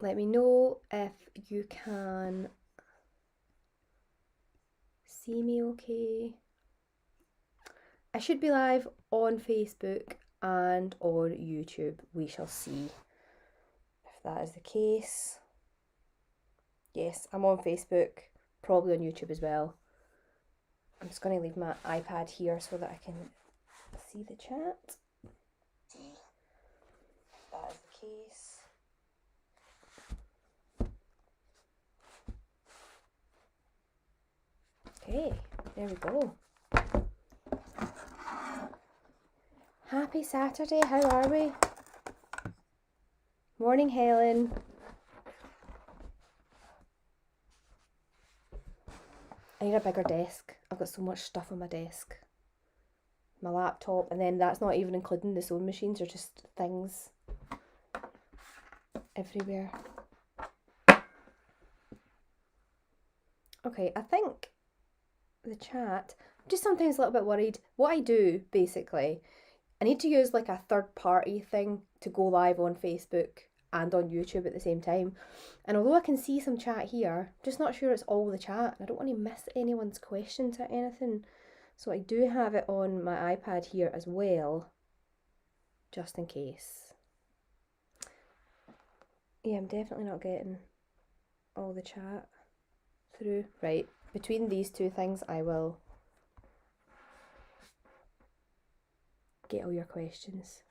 let me know if you can see me okay. I should be live on Facebook and on YouTube. We shall see if that is the case. Yes, I'm on Facebook, probably on YouTube as well. I'm just going to leave my iPad here so that I can see the chat. If that is the case. Okay, there we go. Happy Saturday, how are we? Morning, Helen. I need a bigger desk. I've got so much stuff on my desk. My laptop, and then that's not even including the sewing machines, or just things everywhere. Okay, I think the chat, I'm just sometimes a little bit worried. What I do, basically, I need to use like a third party thing to go live on Facebook and on YouTube at the same time. And although I can see some chat here, I'm just not sure it's all the chat. And I don't want to miss anyone's questions or anything. So I do have it on my iPad here as well, just in case. Yeah, I'm definitely not getting all the chat through. Right, between these two things I will get all your questions.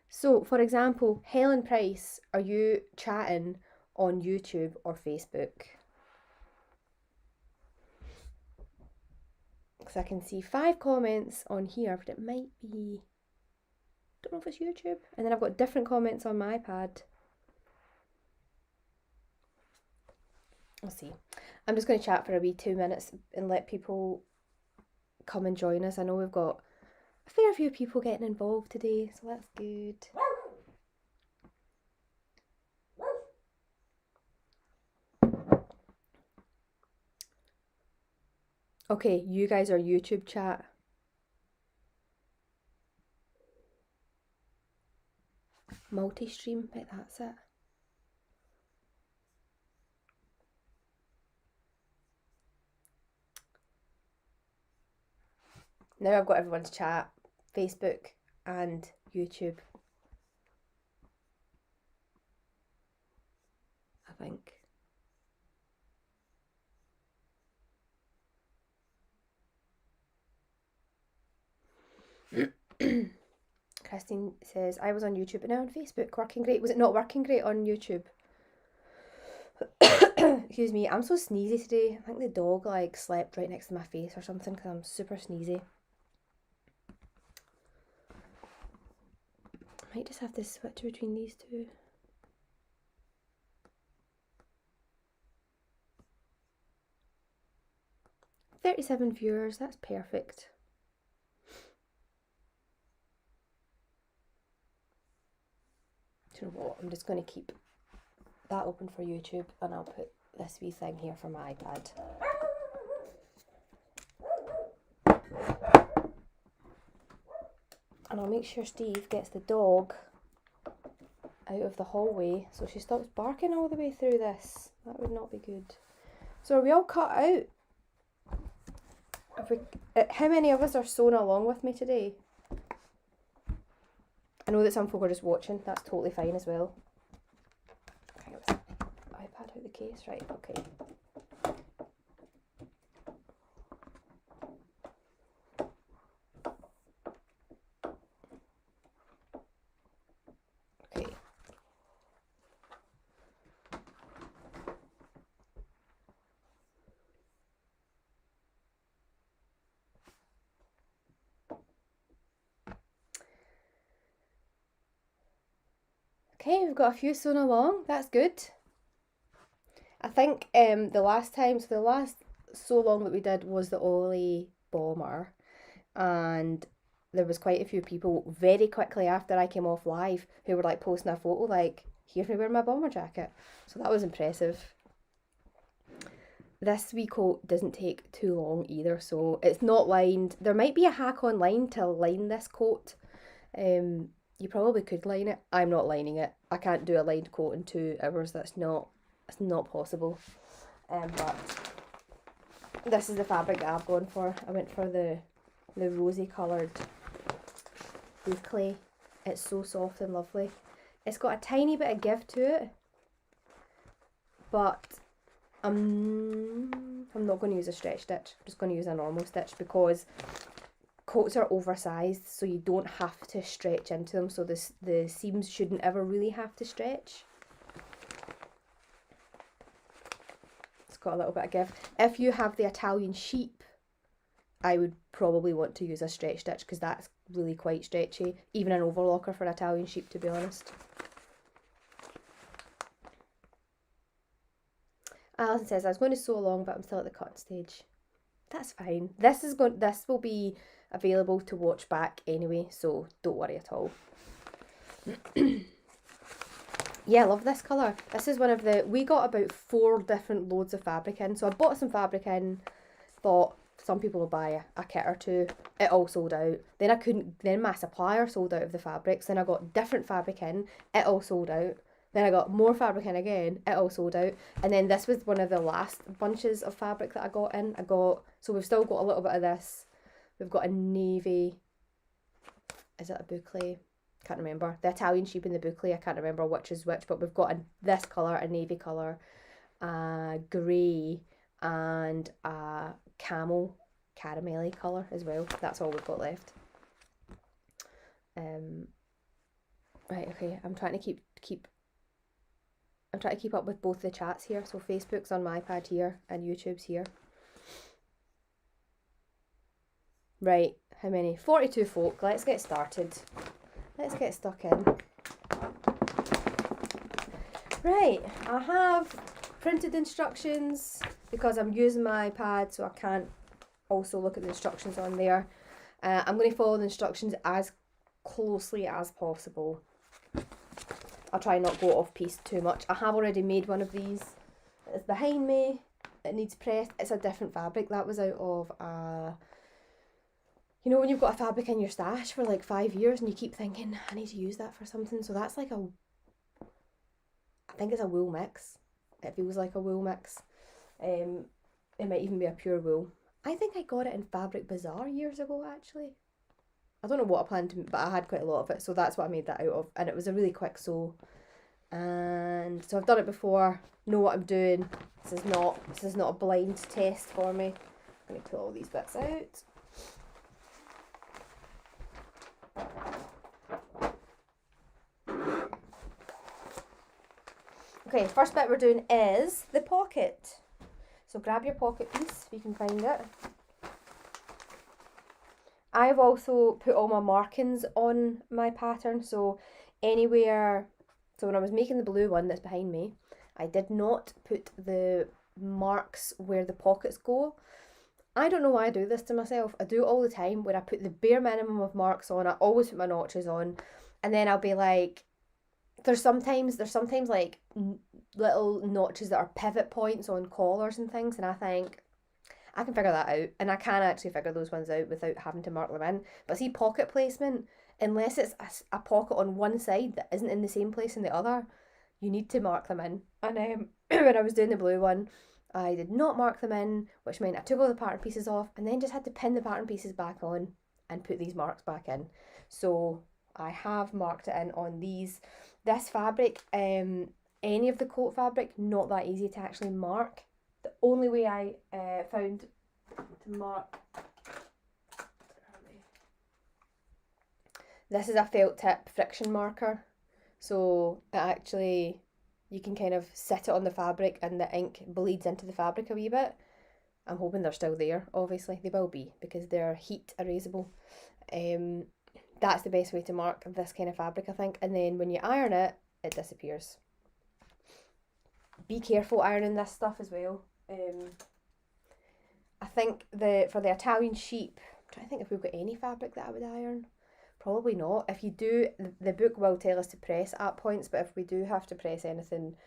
So, for example, Helen Price, are you chatting on YouTube or Facebook? Because I can see 5 comments on here, but it might be, don't know if it's YouTube. And then I've got different comments on my iPad. I'll see. I'm just going to chat for a wee 2 minutes and let people come and join us. I know we've got a fair few people getting involved today, so that's good. Okay, you guys are YouTube chat. Multi-stream, bet that's it. Now I've got everyone's chat, Facebook and YouTube, I think. Christine says, I was on YouTube but now on Facebook, working great. Was it not working great on YouTube? Excuse me, I'm so sneezy today. I think the dog like slept right next to my face or something because I'm super sneezy. I might just have to switch between these two. "37 viewers, that's perfect." Do you know what? I'm just going to keep that open for YouTube and I'll put this wee thing here for my iPad. And I'll make sure Steve gets the dog out of the hallway so she stops barking all the way through this. That would not be good. So are we all cut out? How many of us are sewing along with me today? I know that some folk are just watching. That's totally fine as well. Can I get this iPad out of the case? Right, okay. Okay. Okay, we've got a few sewn along. That's good. I think the last sew along that we did was the Ollie bomber, and there was quite a few people very quickly after I came off live who were like posting a photo like, here's me wearing my bomber jacket. So that was impressive. This wee coat doesn't take too long either, so it's not lined. There might be a hack online to line this coat. You probably could line it. I'm not lining it. I can't do a lined coat in 2 hours. That's not possible. But this is the fabric that I've gone for. I went for the rosy coloured boucle. It's so soft and lovely. It's got a tiny bit of give to it, but I'm not going to use a stretch stitch. I'm just going to use a normal stitch because coats are oversized, so you don't have to stretch into them, so the seams shouldn't ever really have to stretch. It's got a little bit of give. If you have the Italian sheep, I would probably want to use a stretch stitch because that's really quite stretchy. Even an overlocker for an Italian sheep, to be honest. Alison says, I was going to sew along, but I'm still at the cutting stage. That's fine. This will be available to watch back anyway, so don't worry at all. Yeah, I love this colour. This is one of we got about 4 different loads of fabric in. So I bought some fabric in, thought some people will buy a kit or 2. It all sold out. Then my supplier sold out of the fabrics. Then I got different fabric in. It all sold out. Then I got more fabric in again. It all sold out. And then this was one of the last bunches of fabric that I got in. So we've still got a little bit of this. We've got a navy. Is it a boucle? Can't remember. The Italian sheep and the boucle. I can't remember which is which. But we've got this colour, a navy colour, a grey, and a caramelly colour as well. That's all we've got left. Right, okay. I'm trying to keep up with both the chats here. So Facebook's on my iPad here and YouTube's here. Right, how many? 42 folk. Let's get started. Let's get stuck in. Right, I have printed instructions because I'm using my iPad, so I can't also look at the instructions on there. I'm going to follow the instructions as closely as possible. I'll try not go off piece too much. I have already made one of these. It's behind me. It needs pressed. It's a different fabric. That was out of you know when you've got a fabric in your stash for like 5 years and you keep thinking, I need to use that for something. So that's like I think it's a wool mix. It feels like a wool mix. It might even be a pure wool. I think I got it in Fabric Bazaar years ago actually. I don't know what I planned to, but I had quite a lot of it, so that's what I made that out of. And it was a really quick sew. And so I've done it before, know what I'm doing. This is not a blind test for me. I'm going to pull all these bits out. Okay, first bit we're doing is the pocket. So grab your pocket piece if you can find it. I've also put all my markings on my pattern, so anywhere, so when I was making the blue one that's behind me, I did not put the marks where the pockets go. I don't know why I do this to myself. I do it all the time where I put the bare minimum of marks on. I always put my notches on, and then I'll be like, there's sometimes like little notches that are pivot points on collars and things, and I think I can figure that out, and I can actually figure those ones out without having to mark them in. But see, pocket placement, unless it's a pocket on one side that isn't in the same place in the other, you need to mark them in. And when I was doing the blue one, I did not mark them in, which meant I took all the pattern pieces off and then just had to pin the pattern pieces back on and put these marks back in. So I have marked it in on this fabric. Any of the coat fabric, not that easy to actually mark. The only way I found to mark, this is a felt tip friction marker, so it actually, you can kind of sit it on the fabric and the ink bleeds into the fabric a wee bit. I'm hoping they're still there, obviously they will be because they're heat erasable. That's the best way to mark this kind of fabric, I think, and then when you iron it, it disappears. Be careful ironing this stuff as well. I think for the Italian sheep, I'm trying to think if we've got any fabric that I would iron. Probably not. If you do, the book will tell us to press at points, but if we do have to press anything,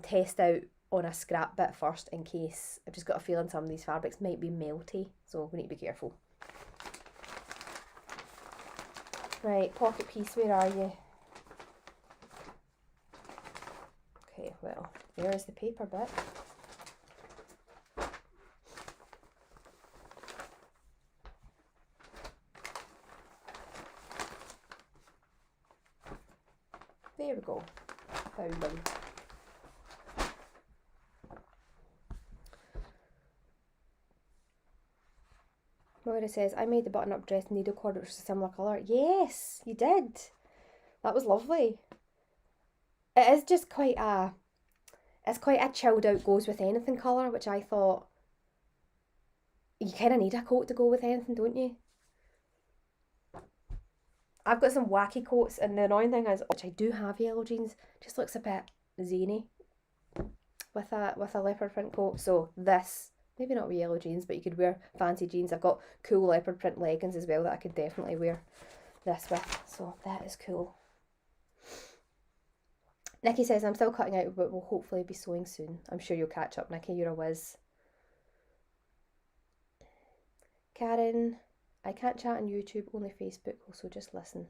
test out on a scrap bit first in case. I've just got a feeling some of these fabrics might be melty, so we need to be careful. Right, pocket piece, where are you? Okay, well, there is the paper bit. There we go, found them. Moira says, I made the button-up dress needle cord, which was a similar colour. Yes, you did. That was lovely. It is just quite a, it's quite a chilled out goes with anything colour, which I thought, you kind of need a coat to go with anything, don't you? I've got some wacky coats, and the annoying thing is, which I do have yellow jeans, just looks a bit zany with a leopard print coat. So this, maybe not with yellow jeans, but you could wear fancy jeans. I've got cool leopard print leggings as well that I could definitely wear this with. So that is cool. Nikki says, I'm still cutting out, but will hopefully be sewing soon. I'm sure you'll catch up, Nikki. You're a whiz. Karen, I can't chat on YouTube, only Facebook, also just listen.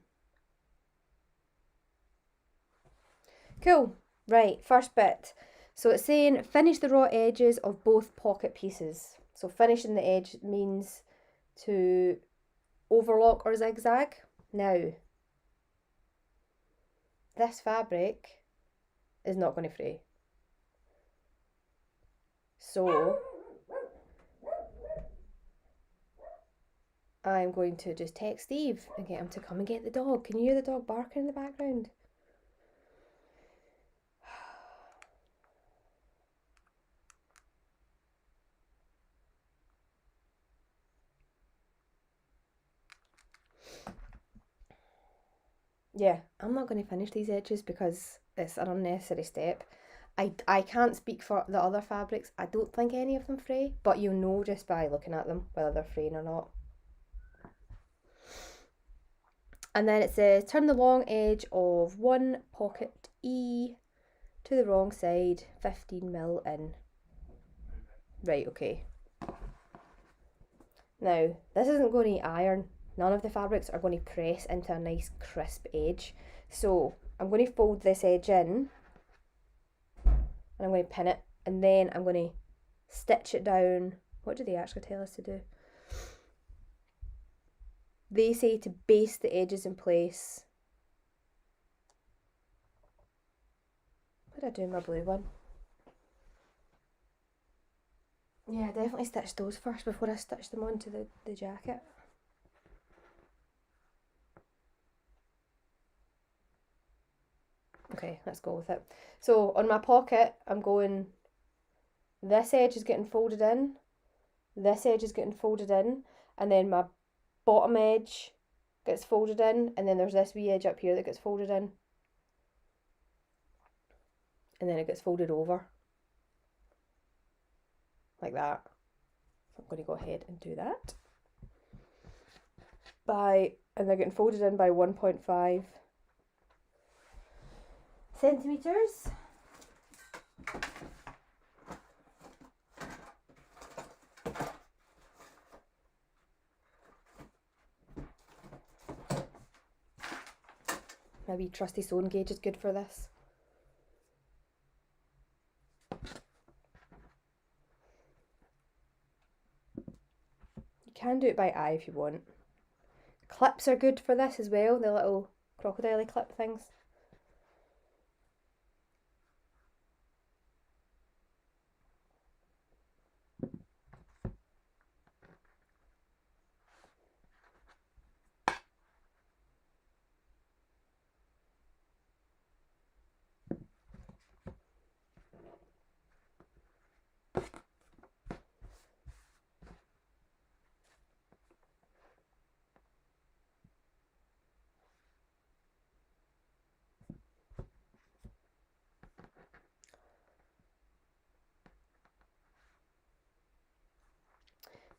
Cool. Right, first bit. So it's saying finish the raw edges of both pocket pieces. So finishing the edge means to overlock or zigzag. Now, this fabric is not going to fray. So I'm going to just text Steve and get him to come and get the dog. Can you hear the dog barking in the background? Yeah, I'm not going to finish these edges because it's an unnecessary step. I can't speak for the other fabrics. I don't think any of them fray, but you'll know just by looking at them whether they're fraying or not. And then it says, turn the long edge of one pocket E to the wrong side, 15mm in. Right, okay. Now, this isn't going to iron. None of the fabrics are going to press into a nice crisp edge. So I'm going to fold this edge in and I'm going to pin it, and then I'm going to stitch it down. What do they actually tell us to do? They say to baste the edges in place. What did I do in my blue one? Yeah, I definitely stitched those first before I stitched them onto the jacket. Okay, let's go with it. So on my pocket, I'm going, this edge is getting folded in, this edge is getting folded in, and then my bottom edge gets folded in, and then there's this wee edge up here that gets folded in, and then it gets folded over like that. So I'm going to go ahead and do that and they're getting folded in by 1.5 centimeters. My wee trusty Sewn gauge is good for this. You can do it by eye if you want. Clips are good for this as well, the little crocodile clip things.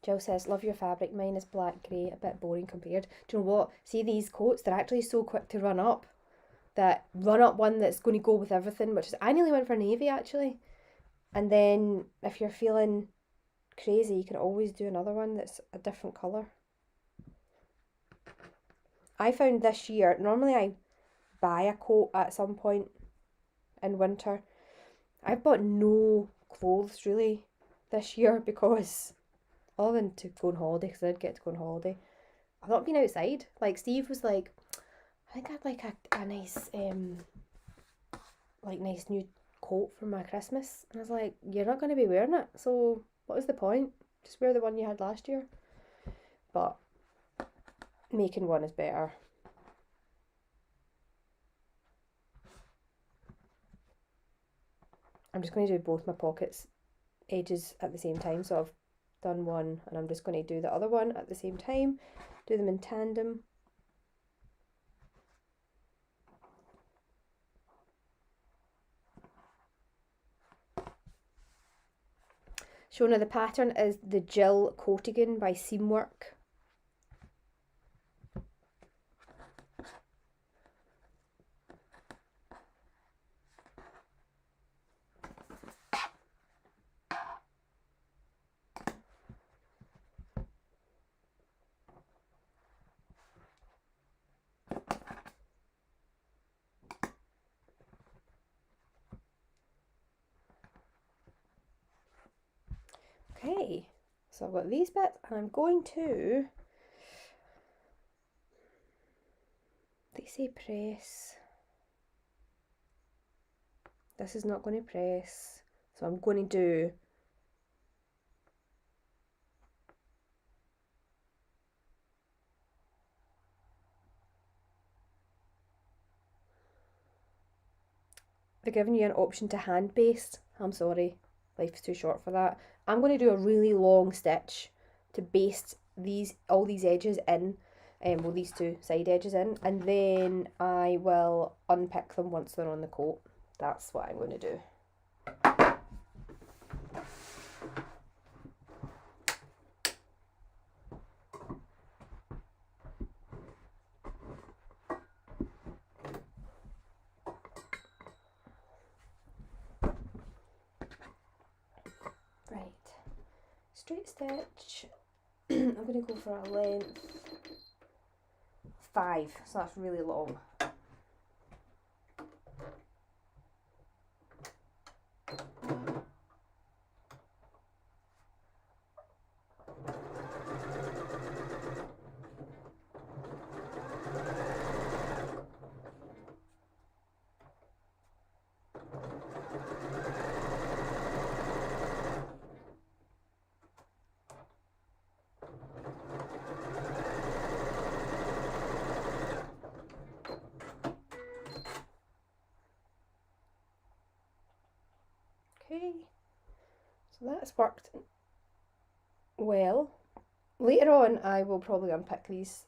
Jill says, love your fabric, mine is black grey, a bit boring compared. Do you know what? See these coats, they're actually so quick to run up. That run up one that's going to go with everything, which is, I nearly went for navy actually. And then if you're feeling crazy, you can always do another one that's a different colour. I found this year, normally I buy a coat at some point in winter. I've bought no clothes really this year because other than to go on holiday, because I did get to go on holiday, I've not been outside. Like Steve was like, I think I'd like a nice nice new coat for my Christmas, and I was like, you're not going to be wearing it, so what was the point? Just wear the one you had last year. But making one is better. I'm just going to do both my pockets edges at the same time, so I've done one and I'm just going to do the other one at the same time, do them in tandem. Shona, the pattern is the Jill Coatigan by Seamwork. Okay, so I've got these bits and I'm going to, they say press, this is not going to press, so I'm going to do they're giving you an option to hand baste. I'm sorry, life's too short for that. I'm going to do a really long stitch to baste all these edges in, well, these two side edges in, and then I will unpick them once they're on the coat. That's what I'm going to do. Straight stitch. I'm going to go for a length 5, so that's really long. Okay, so that's worked well. Later on I will probably unpick these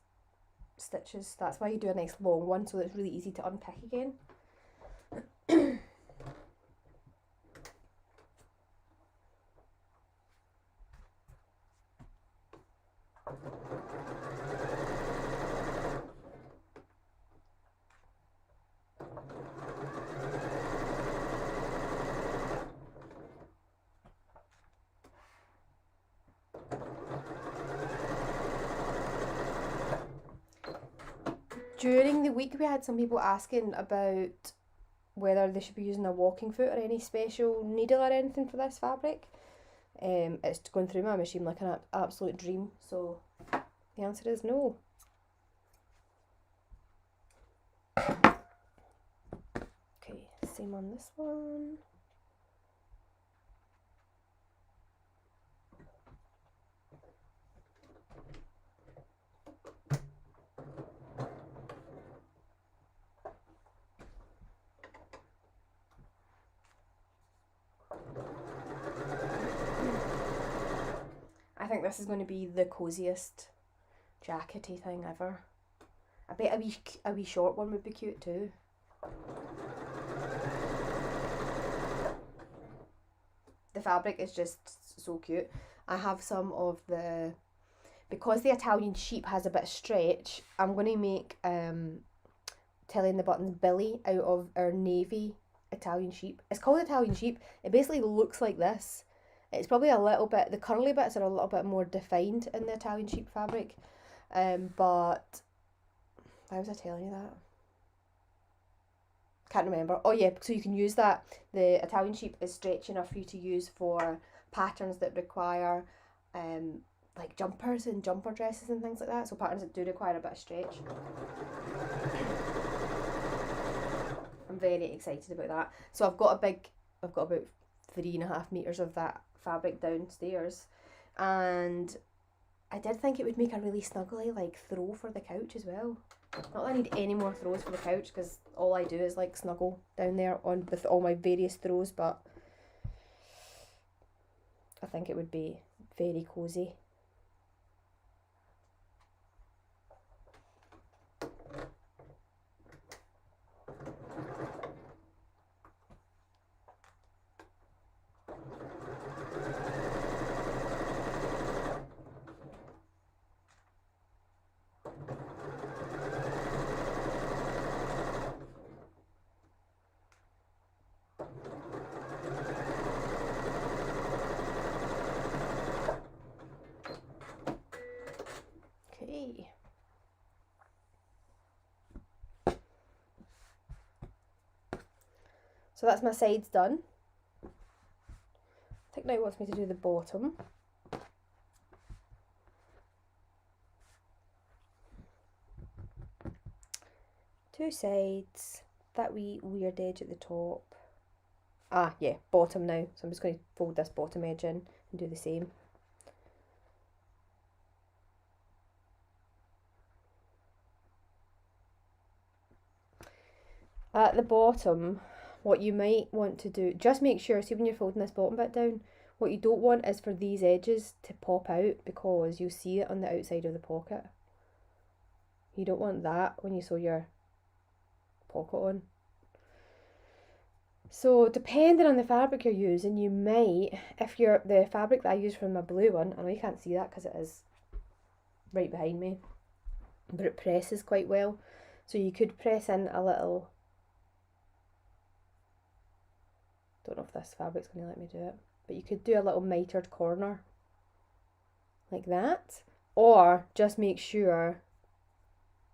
stitches. That's why you do a nice long one, so it's really easy to unpick again. During the week we had some people asking about whether they should be using a walking foot or any special needle or anything for this fabric. It's going through my machine like an absolute dream, so the answer is no. Okay, same on this one. I think this is going to be the coziest jackety thing ever. I bet a wee short one would be cute too. The fabric is just so cute. I have some of the, because the Italian sheep has a bit of stretch, I'm going to make Tilly and the Buttons Billy out of our navy Italian sheep. It's called Italian sheep. It basically looks like this. It's probably a little bit, the curly bits are a little bit more defined in the Italian sheep fabric. But why was I telling you that? Can't remember. Oh yeah, so you can use that. The Italian sheep is stretchy enough for you to use for patterns that require like jumpers and jumper dresses and things like that. So patterns that do require a bit of stretch. I'm very excited about that. So I've got about 3.5 meters of that fabric downstairs, and I did think it would make a really snuggly like throw for the couch as well. Not that I need any more throws for the couch, because all I do is like snuggle down there on with all my various throws, but I think it would be very cozy. So that's my sides done. I think now it wants me to do the bottom. Two sides, that wee weird edge at the top. Ah, yeah, bottom now. So I'm just going to fold this bottom edge in and do the same. At the bottom, what you might want to do, just make sure, see when you're folding this bottom bit down, what you don't want is for these edges to pop out, because you'll see it on the outside of the pocket. You don't want that when you sew your pocket on. So depending on the fabric you're using, you might, if you're, the fabric that I use from my blue one, I know you can't see that because it is right behind me, but it presses quite well. So you could press in a little, don't know if this fabric's going to let me do it, but you could do a little mitered corner like that, or just make sure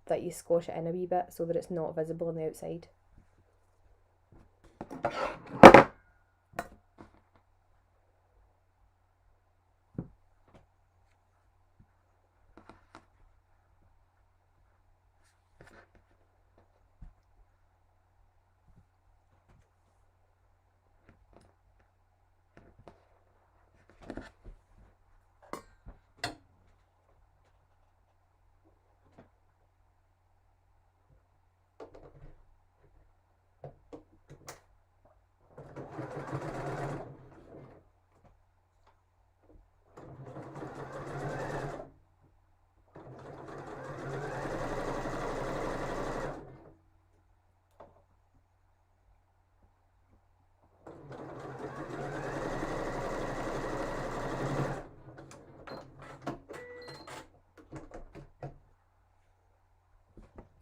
that you squash it in a wee bit so that it's not visible on the outside.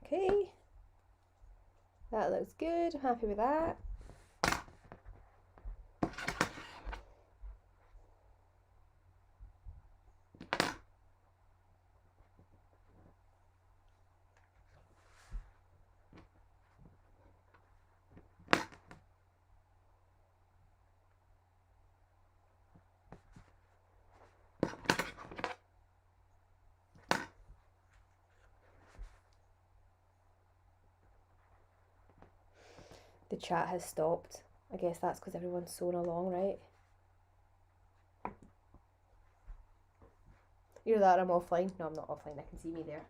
Okay, that looks good, I'm happy with that. The chat has stopped. I guess that's because everyone's sewing along, right? Either that or I'm offline. No, I'm not offline, I can see me there.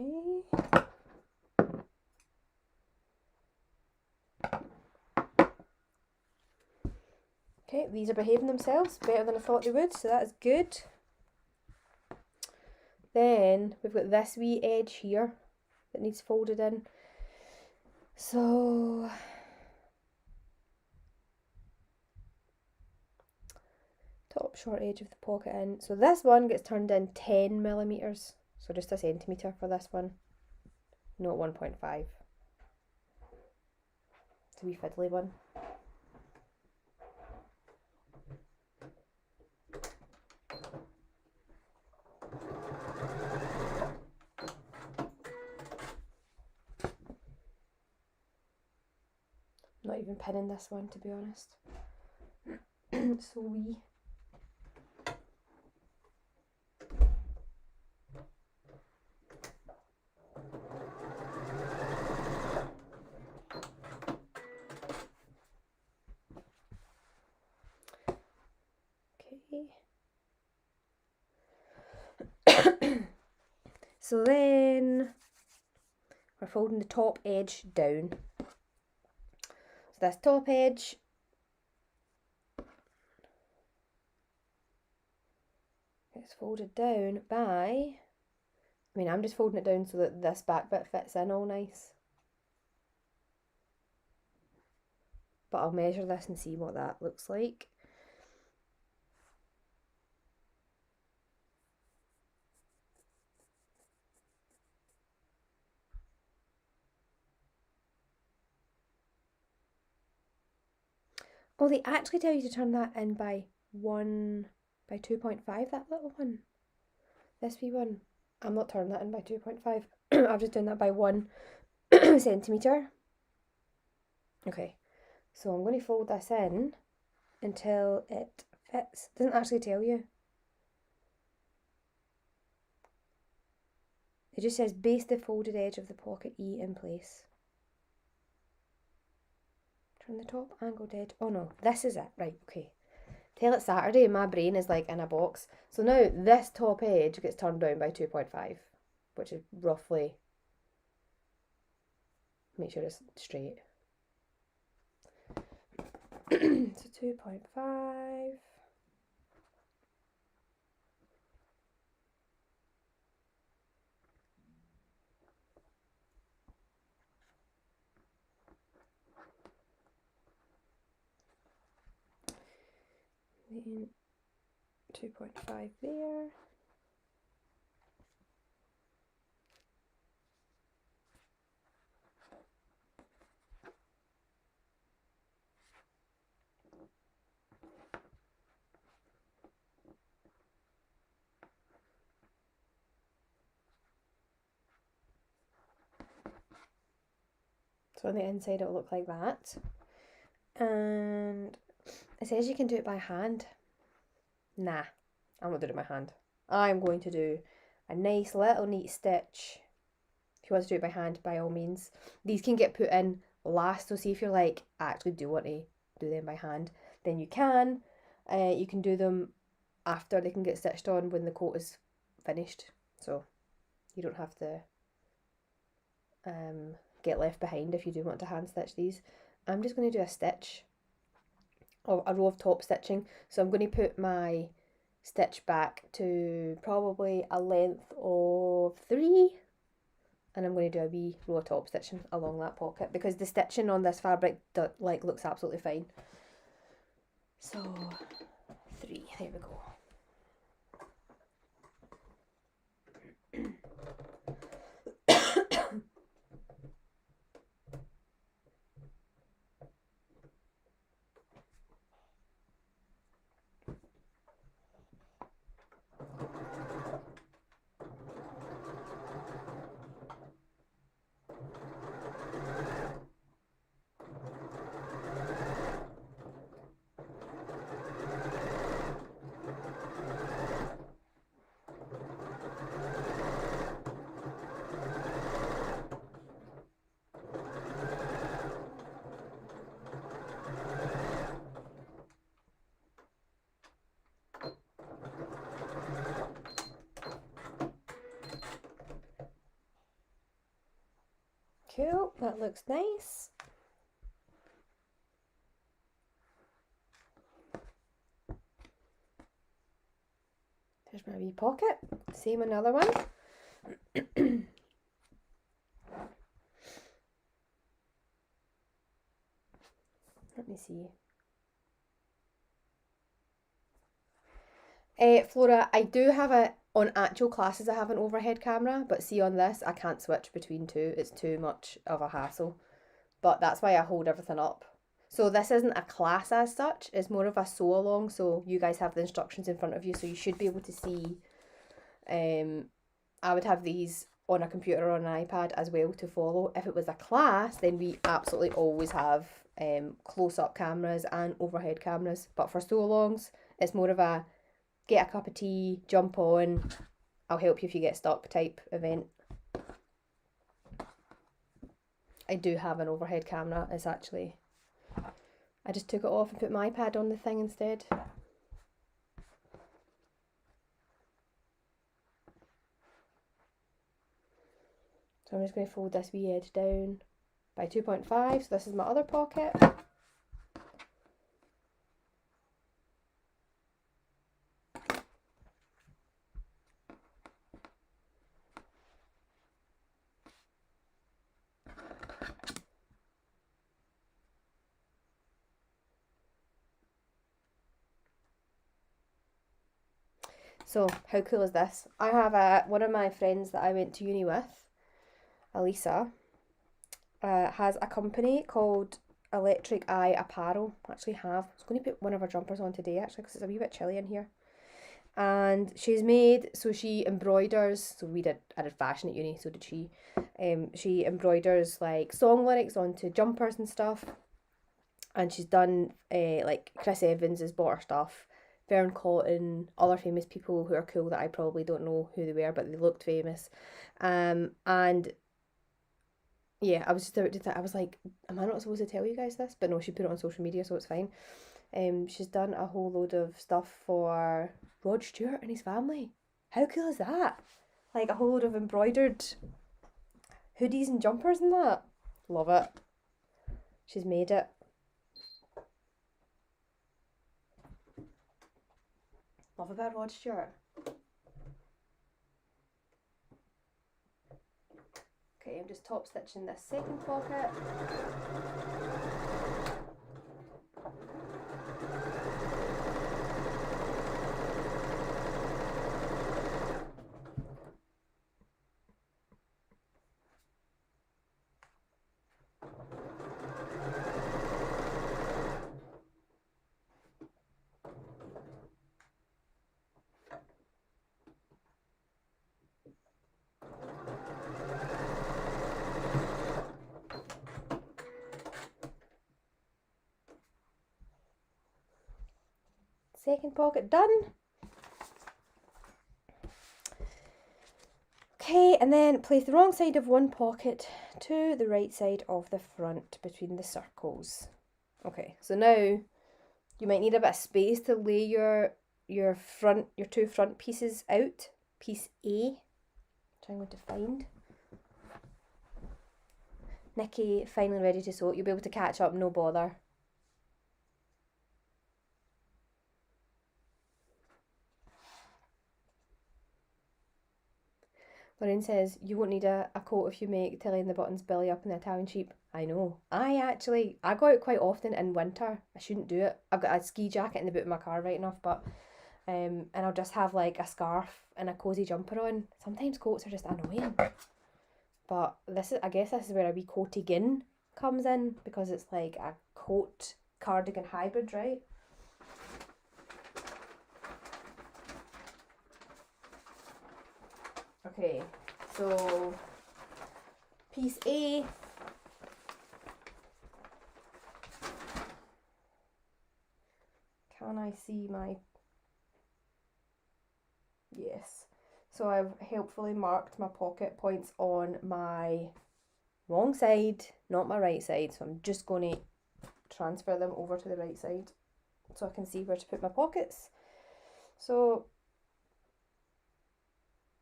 Okay. Okay, these are behaving themselves better than I thought they would, so that is good. Then we've got this wee edge here that needs folded in. So top short edge of the pocket in. So this one gets turned in 10 millimeters. So just a centimetre for this one, not 1.5. It's a wee fiddly one. Not even pinning this one, to be honest. It's so wee. Okay. So then we're folding the top edge down. So this top edge gets folded down by, I'm just folding it down so that this back bit fits in all nice. But I'll measure this and see what that looks like. Oh, they actually tell you to turn that in by 2.5, that little one. This wee one. I'm not turning that in by 2.5. I've just done that by 1 centimetre. Okay, so I'm going to fold this in until it fits. It doesn't actually tell you. It just says base the folded edge of the pocket E in place. Turn the top angled edge. Oh no, this is it. Right, okay. Till it's Saturday and my brain is like in a box. So now this top edge gets turned down by 2.5, which is roughly, make sure it's straight. So 2.5. Then 2.5 there. So on the inside it'll look like that. And it says you can do it by hand. Nah, I'm not doing it by hand. I'm going to do a nice little neat stitch. If you want to do it by hand, by all means. These can get put in last, so see if you're like, I actually do want to do them by hand, then you can. You can do them after they can get stitched on when the coat is finished. So you don't have to get left behind if you do want to hand stitch these. I'm just going to do a stitch, or a row of top stitching. So I'm going to put my stitch back to probably a length of 3, and I'm going to do a wee row of top stitching along that pocket because the stitching on this fabric looks absolutely fine. So 3, there we go. Cool, that looks nice. There's my wee pocket. Same another one. Let me see. Flora, I do have on actual classes I have an overhead camera, but see on this I can't switch between two. It's too much of a hassle. But that's why I hold everything up. So this isn't a class as such, it's more of a sew along, so you guys have the instructions in front of you, so you should be able to see. I would have these on a computer or on an iPad as well to follow. If it was a class, then we absolutely always have close-up cameras and overhead cameras. But for sew-alongs, it's more of a get a cup of tea, jump on, I'll help you if you get stuck type event. I do have an overhead camera. It's actually, I just took it off and put my iPad on the thing instead. So I'm just going to fold this wee edge down by 2.5, so this is my other pocket. So how cool is this? I have one of my friends that I went to uni with, Elisa, has a company called Eye Apparel. I actually have. I was going to put one of her jumpers on today actually because it's a wee bit chilly in here. And she's made, so she embroiders, so I did fashion at uni, so did she. She embroiders like song lyrics onto jumpers and stuff. And she's done, like Chris Evans has bought her stuff. Vern Cotton, other famous people who are cool that I probably don't know who they were, but they looked famous. And yeah, I was just about to think, I was like, am I not supposed to tell you guys this? But no, she put it on social media, so it's fine. She's done a whole load of stuff for Rod Stewart and his family. How cool is that? Like a whole load of embroidered hoodies and jumpers and that. Love it. She's made it. Love a bit of Rod Stewart. Okay, I'm just top stitching this second pocket. Second pocket done. Okay, and then place the wrong side of one pocket to the right side of the front between the circles. Okay, so now you might need a bit of space to lay your two front pieces out. Piece A, which I'm going to find. Nikki, finally ready to sew. You'll be able to catch up, no bother. Lorraine says, you won't need a coat if you make Tilly and the Buttons belly up in the Italian sheep. I know. I go out quite often in winter. I shouldn't do it. I've got a ski jacket in the boot of my car right enough, but and I'll just have like a scarf and a cosy jumper on. Sometimes coats are just annoying. But I guess this is where a wee Coatigan comes in, because it's like a coat cardigan hybrid, right? Okay, so piece A. Can I see my... Yes. So I've helpfully marked my pocket points on my wrong side, not my right side. So I'm just going to transfer them over to the right side so I can see where to put my pockets. So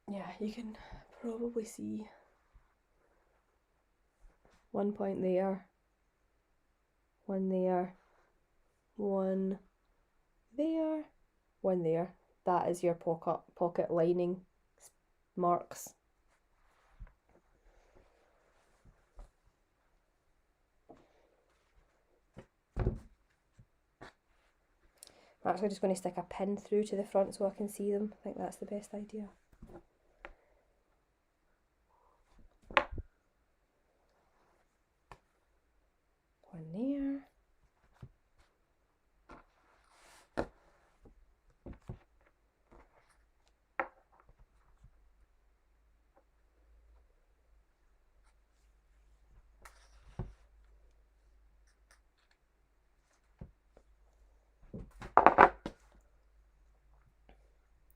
yeah, you can probably see 1 point there, 1 there, 1 there, 1 there. That is your pocket lining marks. I'm actually just going to stick a pin through to the front so I can see them. I think that's the best idea. One there.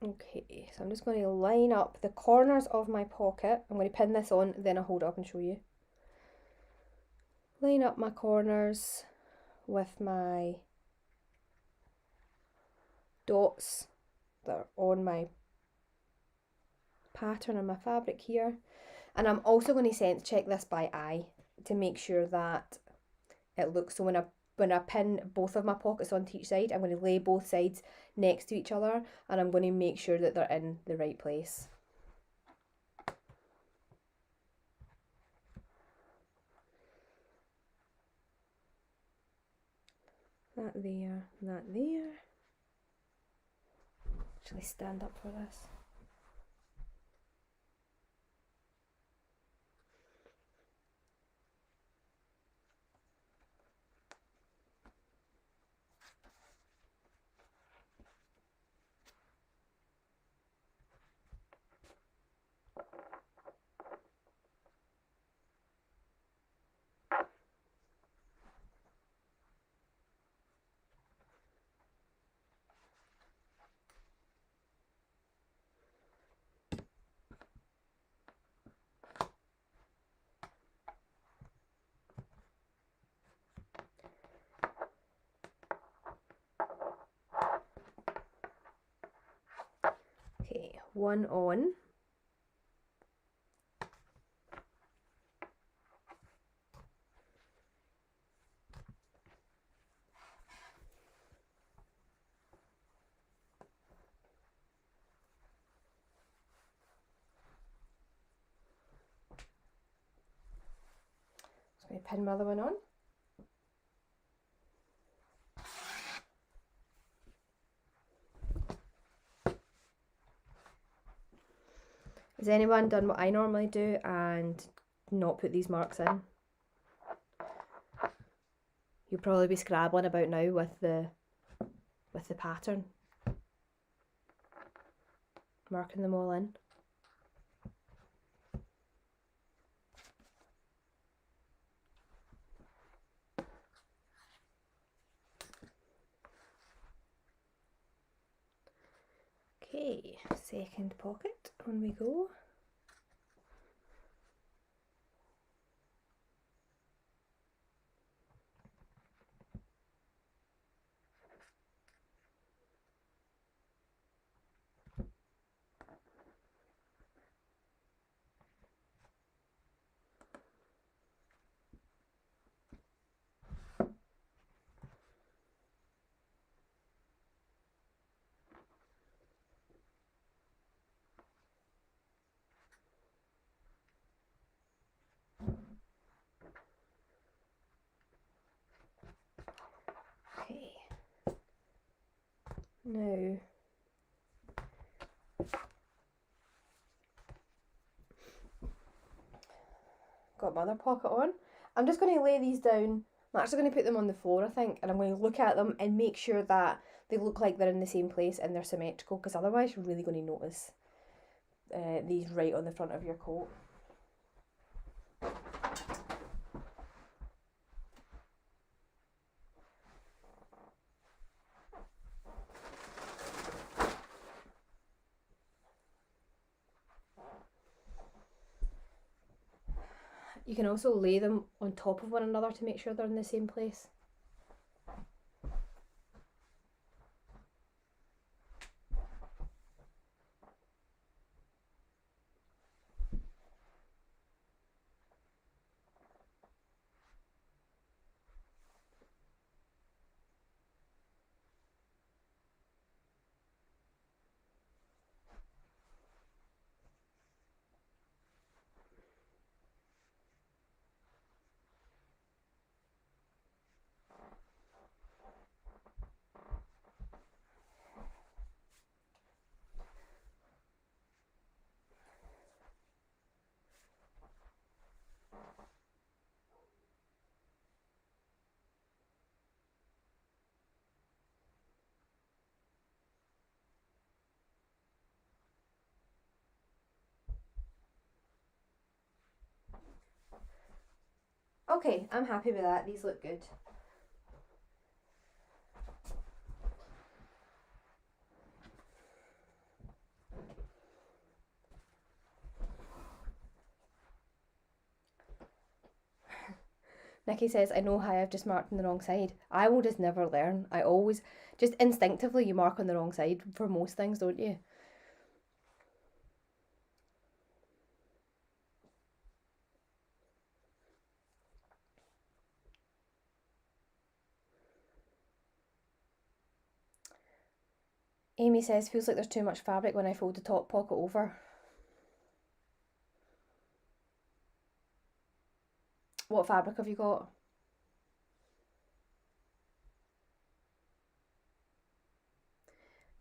Okay, so I'm just going to line up the corners of my pocket. I'm going to pin this on, then I'll hold it up and show you. Line up my corners with my dots that are on my pattern and my fabric here. And I'm also going to sense check this by eye to make sure that it looks, so when I pin both of my pockets onto each side, I'm going to lay both sides next to each other and I'm going to make sure that they're in the right place. That there, that there. Actually stand up for this. Okay, one on. Just going to pin my other one on. Has anyone done what I normally do and not put these marks in? You'll probably be scrabbling about now with the pattern. Marking them all in. Okay, second pocket, on we go. Okay, now got my other pocket on. I'm just going to lay these down. I'm actually going to put them on the floor, I think, and I'm going to look at them and make sure that they look like they're in the same place and they're symmetrical, because otherwise you're really going to notice these right on the front of your coat. You can also lay them on top of one another to make sure they're in the same place. Okay, I'm happy with that. These look good. Nikki says, I know how I've just marked on the wrong side. I will just never learn. I always, just instinctively, you mark on the wrong side for most things, don't you? Amy says, feels like there's too much fabric when I fold the top pocket over. What fabric have you got?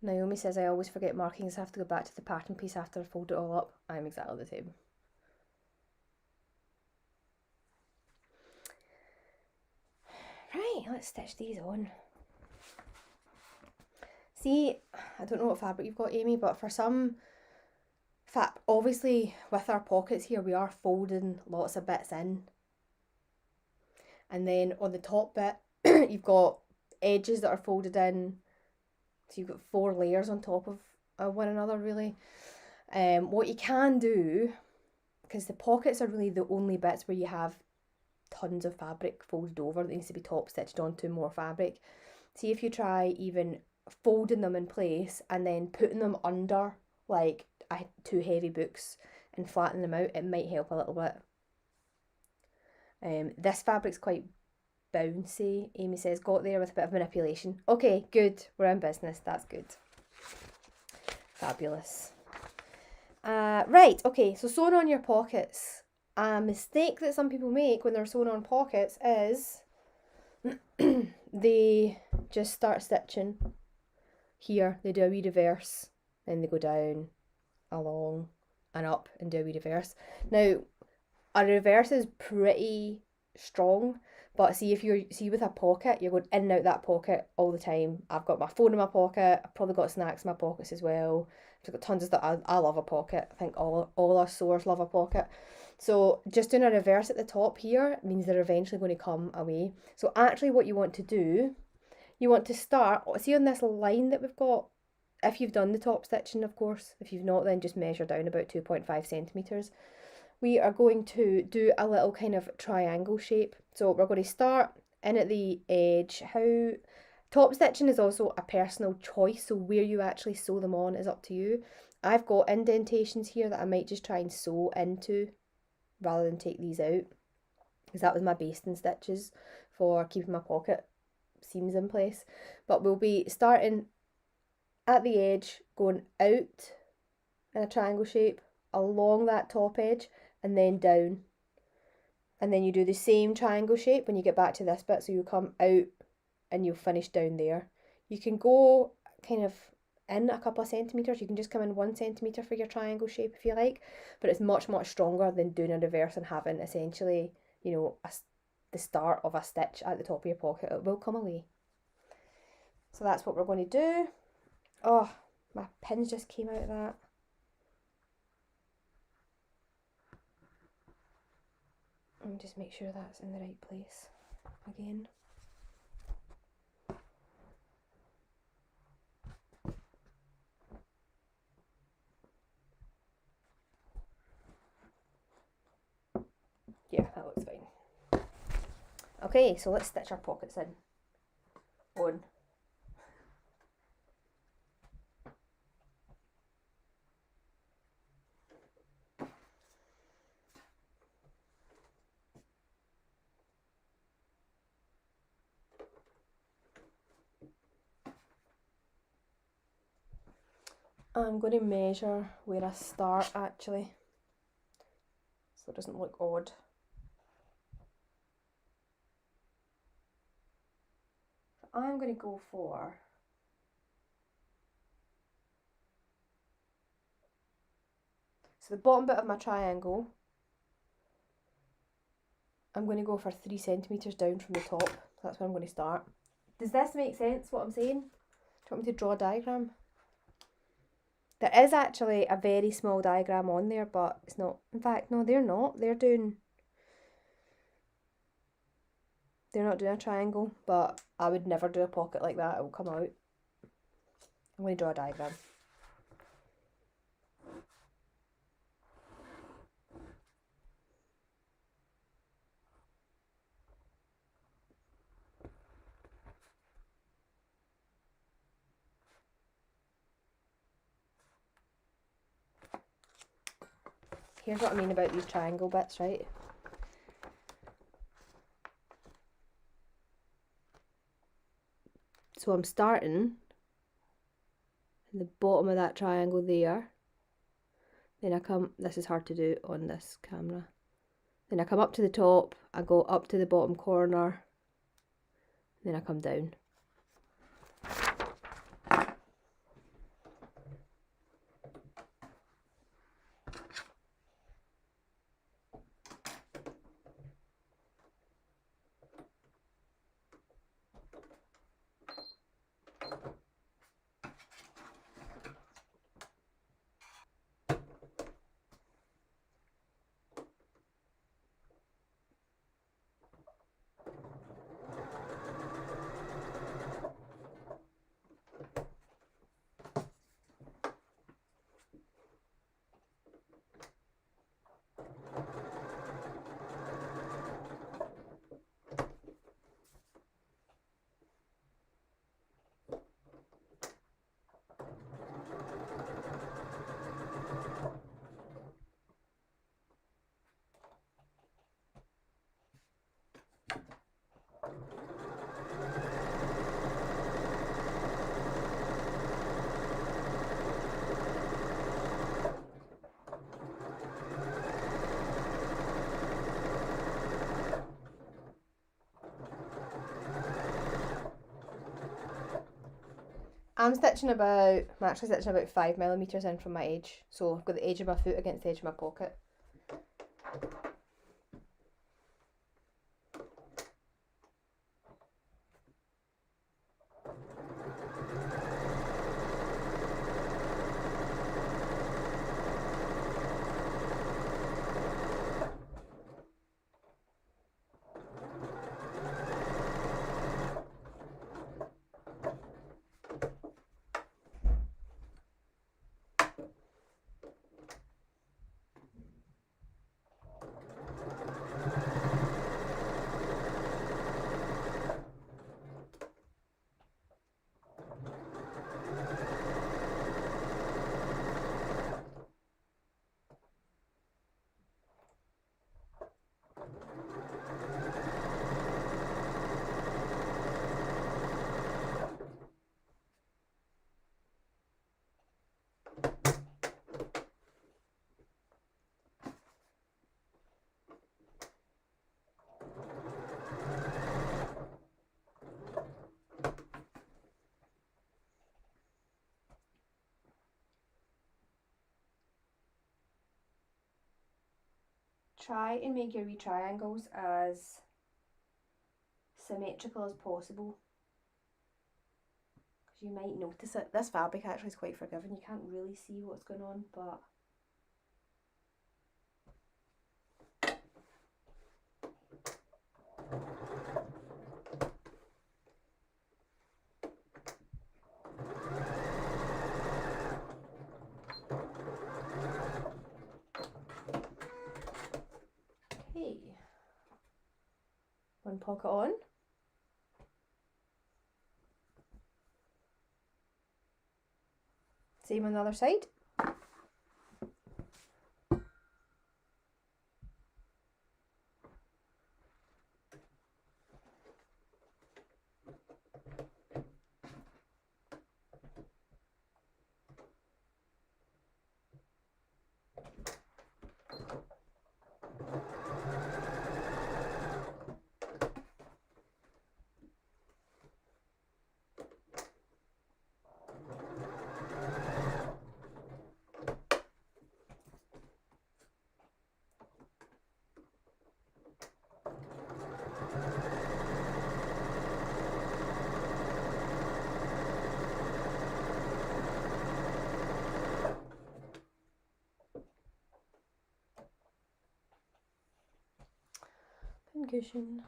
Naomi says, I always forget markings. I have to go back to the pattern piece after I fold it all up. I'm exactly the same. Right, let's stitch these on. See, I don't know what fabric you've got, Amy, but for some obviously with our pockets here, we are folding lots of bits in. And then on the top bit, you've got edges that are folded in. So you've got 4 layers on top of one another, really. What you can do, because the pockets are really the only bits where you have tons of fabric folded over that needs to be top stitched onto more fabric. See if you try even folding them in place and then putting them under like 2 heavy books and flattening them out. It might help a little bit. This fabric's quite bouncy. Amy says, got there with a bit of manipulation. Okay, good. We're in business. That's good. Fabulous. Right, okay, so sewing on your pockets. A mistake that some people make when they're sewing on pockets is they just start stitching here. They do a wee reverse, then they go down, along, and up and do a wee reverse. Now, a reverse is pretty strong, but see if you're with a pocket, you're going in and out that pocket all the time. I've got my phone in my pocket. I've probably got snacks in my pockets as well. I've got tons of stuff. I love a pocket. I think all us sewers love a pocket. So just doing a reverse at the top here means they're eventually going to come away. So actually what you want to do, you want to start, see on this line that we've got, if you've done the top stitching, of course. If you've not, then just measure down about 2.5 centimetres. We are going to do a little kind of triangle shape. So we're going to start in at the edge. How top stitching is also a personal choice, so where you actually sew them on is up to you. I've got indentations here that I might just try and sew into rather than take these out, because that was my basting stitches for keeping my pocket seams in place. But we'll be starting at the edge, going out in a triangle shape along that top edge, and then down, and then you do the same triangle shape when you get back to this bit, so you come out and you'll finish down there. You can go kind of in a couple of centimetres, you can just come in 1 centimetre for your triangle shape if you like, but it's much stronger than doing a reverse and having essentially, you know, the start of a stitch at the top of your pocket. It will come away. So that's what we're going to do. Oh, my pins just came out of that. Let me just make sure that's in the right place again. Yeah, that looks fine. Okay, so let's stitch our pockets in. On. I'm going to measure where I start actually, so it doesn't look odd. I'm going to go for the bottom bit of my triangle. I'm going to go for 3 centimetres down from the top. That's where I'm going to start. Does this make sense, what I'm saying? Do you want me to draw a diagram? There is actually a very small diagram on there, but it's not. In fact, no, they're not. They're doing... they're not doing a triangle, but I would never do a pocket like that, it will come out. I'm going to draw a diagram. Here's what I mean about these triangle bits, right? So I'm starting in the bottom of that triangle there. Then I come, this is hard to do on this camera. Then I come up to the top, I go up to the bottom corner, then I come down. I'm actually stitching about 5mm in from my edge. So I've got the edge of my foot against the edge of my pocket. Try and make your wee triangles as symmetrical as possible, because you might notice it. This fabric actually is quite forgiving, you can't really see what's going on, but okay. One pocket on. Same on the other side. Cushion.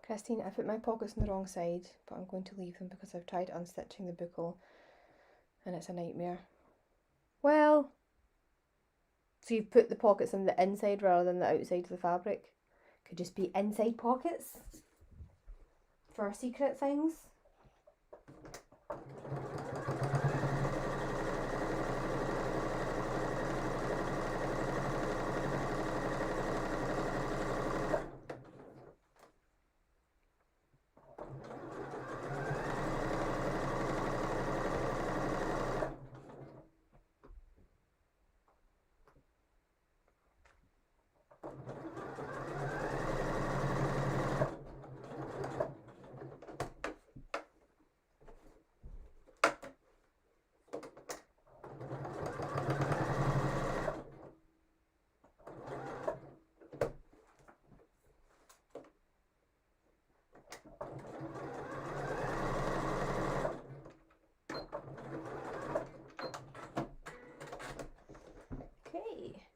Christine, I put my pockets on the wrong side, but I'm going to leave them because I've tried unstitching the buckle and it's a nightmare. Well, so you've put the pockets on the inside rather than the outside of the fabric. Could just be inside pockets for secret things.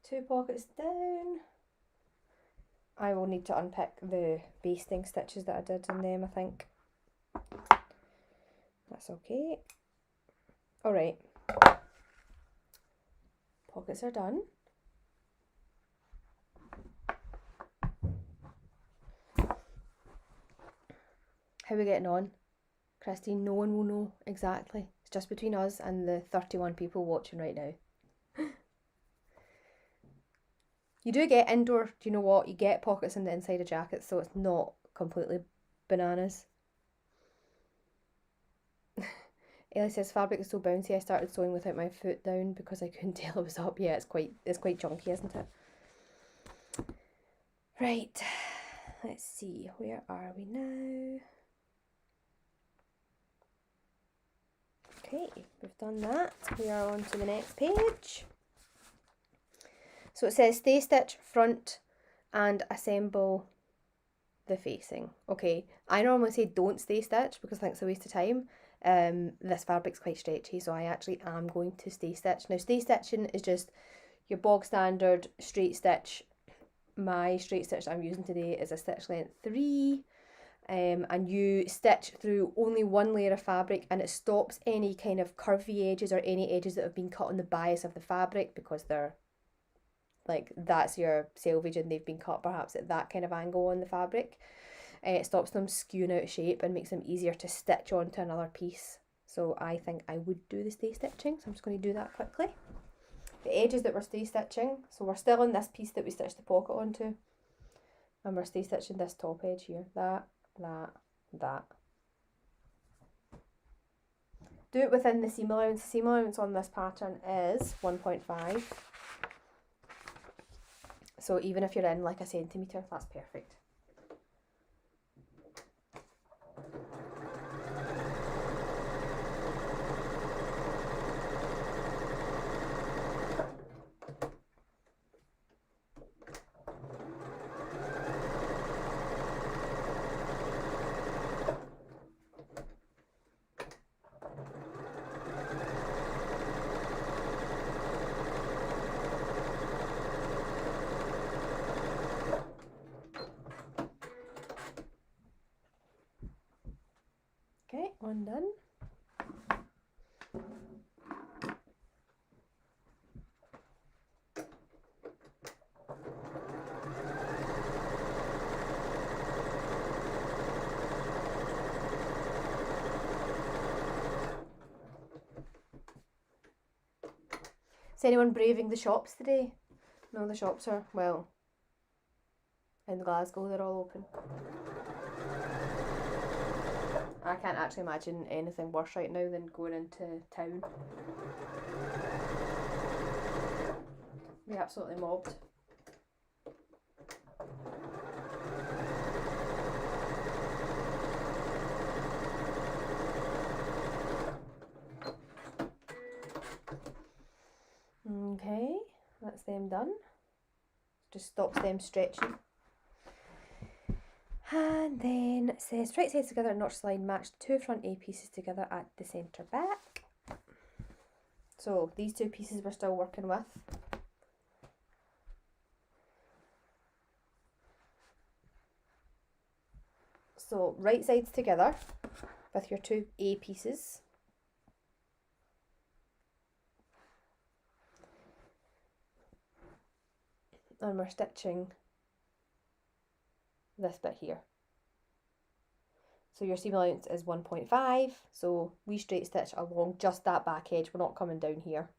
Two pockets down. I will need to unpick the basting stitches that I did in them, I think. That's okay. Alright. Pockets are done. How are we getting on? Christine, no one will know exactly. It's just between us and the 31 people watching right now. You do get indoor, do you know what? You get pockets on the inside of jackets, so it's not completely bananas. Ellie says, fabric is so bouncy, I started sewing without my foot down because I couldn't tell it was up. Yeah, it's quite chunky, isn't it? Right, let's see, where are we now? Okay, we've done that. We are on to the next page. So it says stay stitch front and assemble the facing. Okay, I normally say don't stay stitch because I think it's a waste of time. This fabric's quite stretchy, so I actually am going to stay stitch. Now stay stitching is just your bog standard straight stitch. My straight stitch that I'm using today is a stitch length 3. And you stitch through only one layer of fabric and it stops any kind of curvy edges or any edges that have been cut on the bias of the fabric because they're like, that's your selvage and they've been cut perhaps at that kind of angle on the fabric. It stops them skewing out of shape and makes them easier to stitch onto another piece. So I think I would do the stay stitching, so I'm just going to do that quickly. The edges that we're stay stitching, so we're still on this piece that we stitched the pocket onto, and we're stay stitching this top edge here, that. Do it within the seam allowance. The seam allowance on this pattern is 1.5. So even if you're in like a centimetre, that's perfect. Okay, one done. Is anyone braving the shops today? No, the shops are, well, in Glasgow they're all open. I can't actually imagine anything worse right now than going into town. We're absolutely mobbed. Okay, that's them done. Just stops them stretching. And then it says straight sides together, notch line match 2 front A pieces together at the centre back. So these 2 pieces we're still working with. So right sides together with your 2 A pieces. And we're stitching this bit here. So your seam allowance is 1.5, so we straight stitch along just that back edge, we're not coming down here.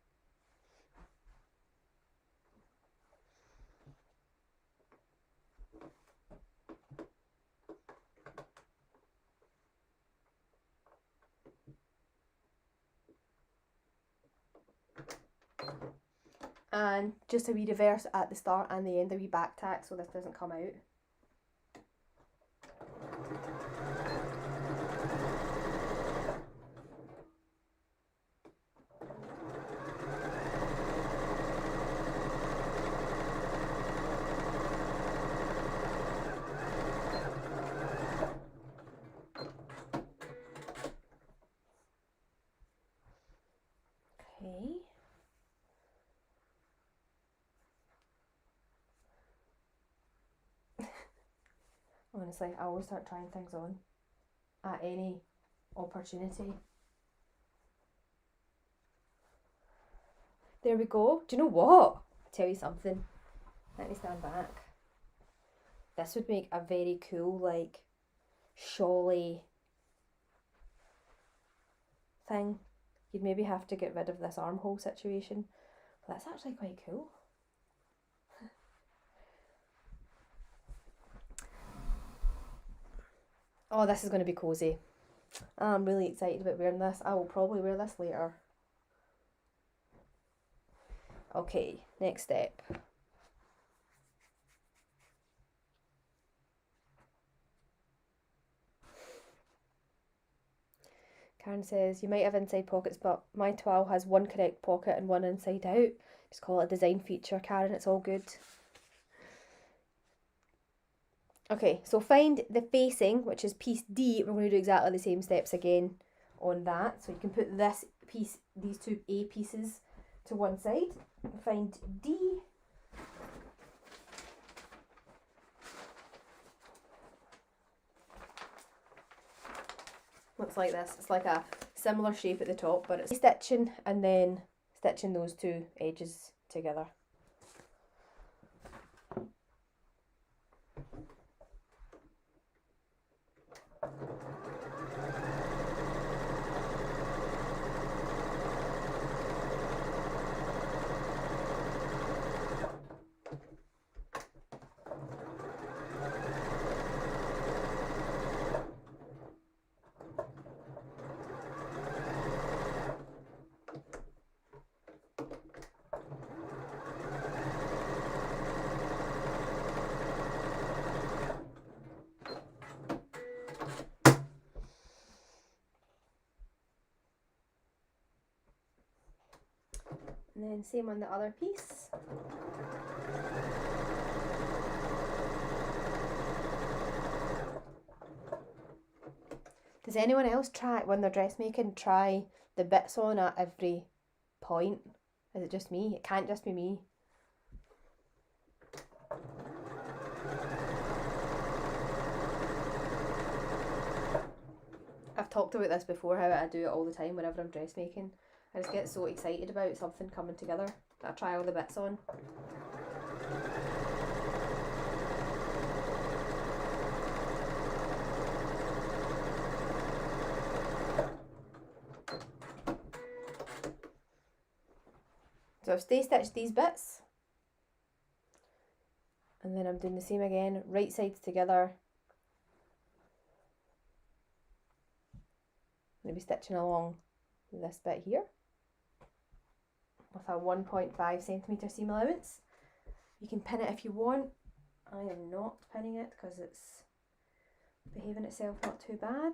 And just a wee reverse at the start and the end, a wee back tack so this doesn't come out. Okay. Honestly, I always start trying things on at any opportunity. There we go. Do you know what? I'll tell you something. Let me stand back. This would make a very cool, like, shawly thing. You'd maybe have to get rid of this armhole situation, but that's actually quite cool. Oh, this is going to be cozy. I'm really excited about wearing this. I will probably wear this later. Okay, next step. Karen says, you might have inside pockets, but my toile has one correct pocket and one inside out. Just call it a design feature, Karen, it's all good. Okay, so find the facing, which is piece D. We're going to do exactly the same steps again on that. So you can put this piece, these 2 A pieces to one side. Find D. Looks like this. It's like a similar shape at the top, but it's stitching and then stitching those 2 edges together. And then same on the other piece. Does anyone else try, when they're dressmaking, try the bits on at every point? Is it just me? It can't just be me. I've talked about this before, how I do it all the time whenever I'm dressmaking. I just get so excited about something coming together that I try all the bits on. So I've stay stitched these bits, and then I'm doing the same again, right sides together. I'm going to be stitching along this bit here with a 1.5 centimetre seam allowance. You can pin it if you want. I am not pinning it because it's behaving itself not too bad.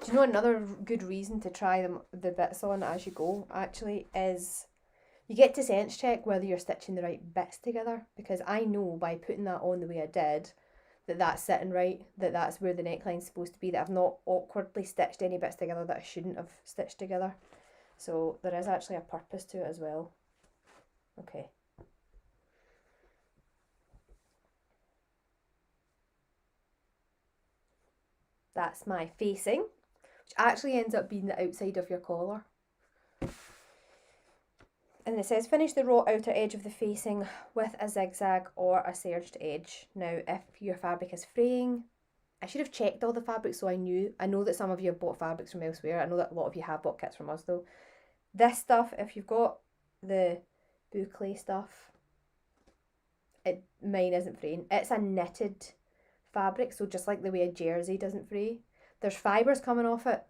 You know, another good reason to try the bits on as you go actually is You get to sense check whether you're stitching the right bits together, because I know by putting that on the way I did that that's sitting right, that that's where the neckline's supposed to be, that I've not awkwardly stitched any bits together that I shouldn't have stitched together. So there is actually a purpose to it as well. Okay. That's my facing, which actually ends up being the outside of your collar. And it says, finish the raw outer edge of the facing with a zigzag or a serged edge. Now, if your fabric is fraying, I should have checked all the fabrics so I knew. I know that some of you have bought fabrics from elsewhere. I know that a lot of you have bought kits from us though. This stuff, if you've got the boucle stuff, mine isn't fraying. It's a knitted fabric, so just like the way a jersey doesn't fray. There's fibres coming off it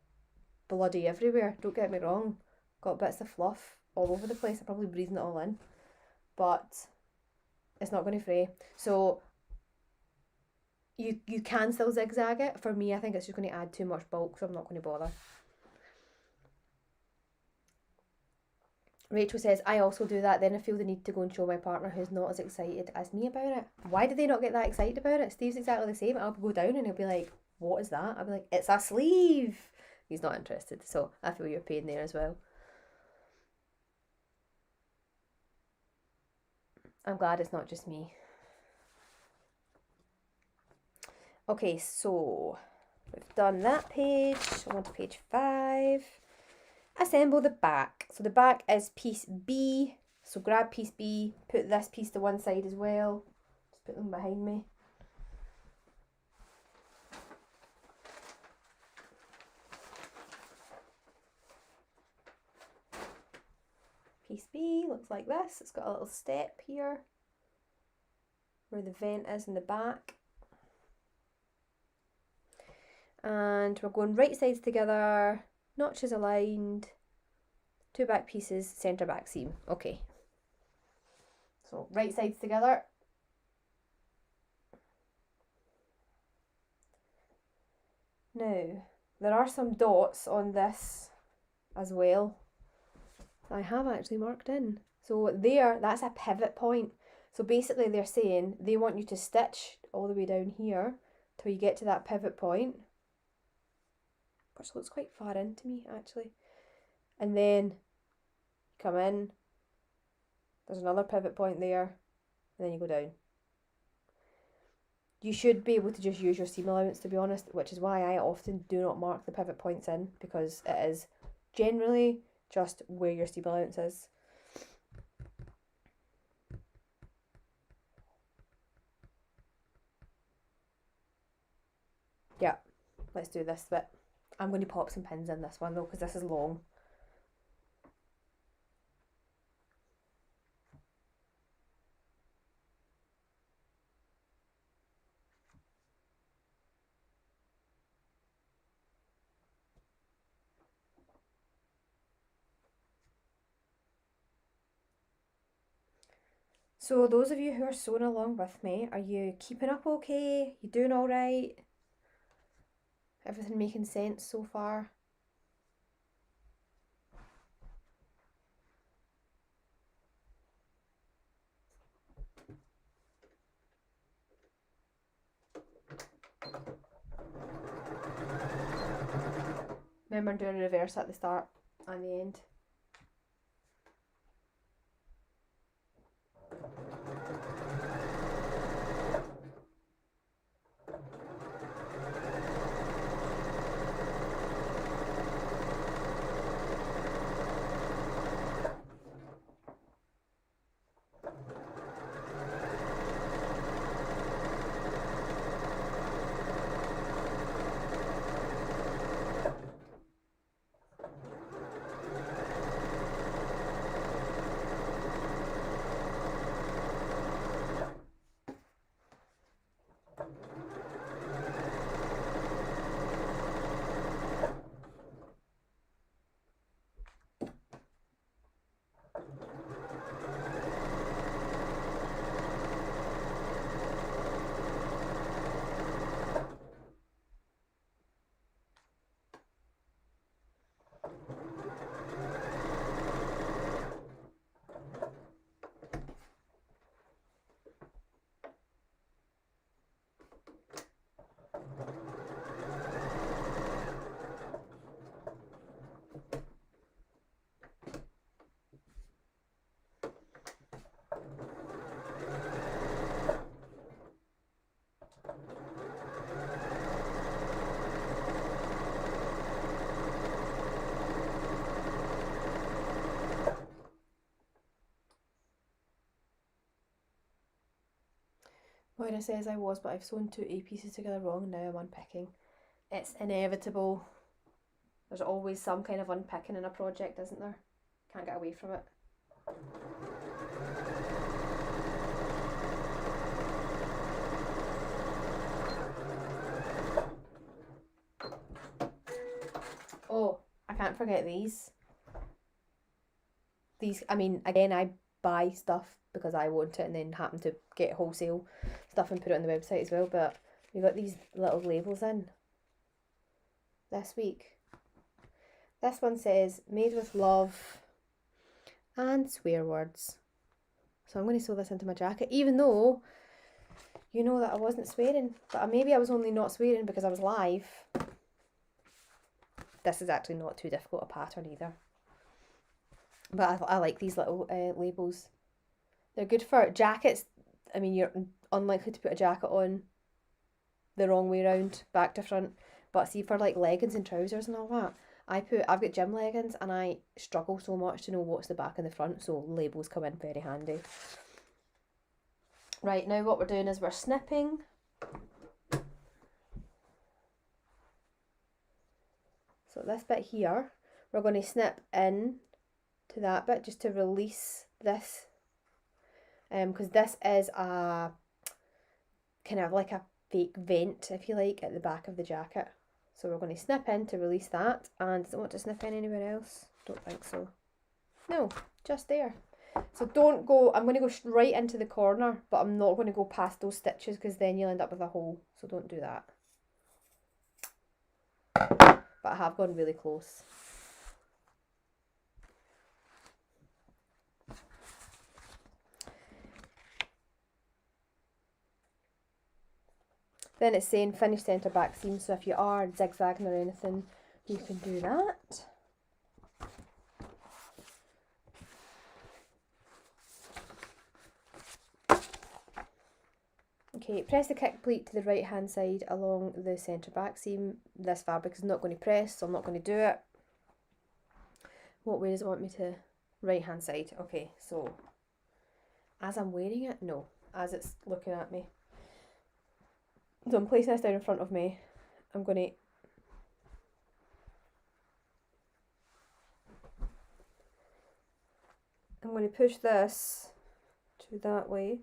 bloody everywhere, don't get me wrong. Got bits of fluff all over the place. I'm probably breathing it all in, but it's not going to fray. So you can still zigzag it. For me, I think it's just going to add too much bulk, so I'm not going to bother. Rachel says, I also do that, then I feel the need to go and show my partner who's not as excited as me about it. Why do they not get that excited about it? Steve's exactly the same. I'll go down and he'll be like, what is that? I'll be like, it's a sleeve. He's not interested, so I feel your pain there as well. I'm glad it's not just me. Okay, so we've done that page. I'm on to page 5. Assemble the back. So the back is piece B. So grab piece B, put this piece to one side as well. Just put them behind me. Piece B looks like this. It's got a little step here where the vent is in the back. And we're going right sides together, notches aligned, 2 back pieces, centre back seam. Okay. So right sides together. Now, there are some dots on this as well. I have actually marked in. So there, that's a pivot point. So basically they're saying they want you to stitch all the way down here till you get to that pivot point, which looks quite far into me actually. And then come in, there's another pivot point there, and then you go down. You should be able to just use your seam allowance, to be honest, which is why I often do not mark the pivot points in, because it is generally just where your seam allowance is. Yeah, let's do this bit. I'm going to pop some pins in this one though, because this is long. So those of you who are sewing along with me, are you keeping up okay? You doing all right? Everything making sense so far? Remember doing a reverse at the start and the end. Moira says I was, but I've sewn 2 A pieces together wrong and now I'm unpicking. It's inevitable. There's always some kind of unpicking in a project, isn't there? Can't get away from it. Oh, I can't forget these. These, I mean, again, I buy stuff because I want it and then happen to get wholesale stuff and put it on the website as well, but we got these little labels in this week. This one says, made with love and swear words. So I'm going to sew this into my jacket, even though you know that I wasn't swearing, but maybe I was only not swearing because I was live. This is actually not too difficult a pattern either. But I like these little labels. They're good for jackets. I mean, you're unlikely to put a jacket on the wrong way around, back to front. But see, for like leggings and trousers and all that, I've got gym leggings and I struggle so much to know what's the back and the front, so labels come in very handy. Right, now what we're doing is we're snipping. So this bit here, we're going to snip in to that bit just to release this, because this is a kind of like a fake vent, if you like, at the back of the jacket. So we're going to snip in to release that. And does it want to snip in anywhere else? Don't think so. No, just there. So don't go, I'm going to go right into the corner, but I'm not going to go past those stitches because then you'll end up with a hole. So don't do that. But I have gone really close. Then it's saying finish centre back seam, so if you are zigzagging or anything, you can do that. Okay, press the kick pleat to the right hand side along the centre back seam. This fabric is not going to press, so I'm not going to do it. What way does it want me to? Right hand side. Okay, so as I'm wearing it? No, as it's looking at me. So I'm placing this down in front of me. I'm going to push this to that way.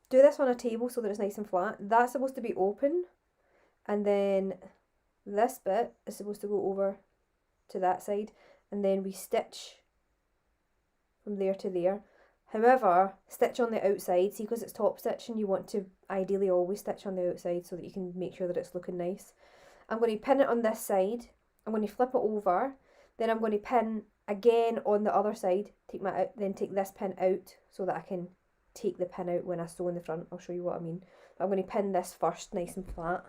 Do this on a table so that it's nice and flat. That's supposed to be open, and then this bit is supposed to go over to that side, and then we stitch from there to there. However, stitch on the outside. See, because it's top stitching, you want to ideally always stitch on the outside so that you can make sure that it's looking nice. I'm going to pin it on this side. I'm going to flip it over. Then I'm going to pin again on the other side. Then take this pin out so that I can take the pin out when I sew in the front. I'll show you what I mean. But I'm going to pin this first, nice and flat.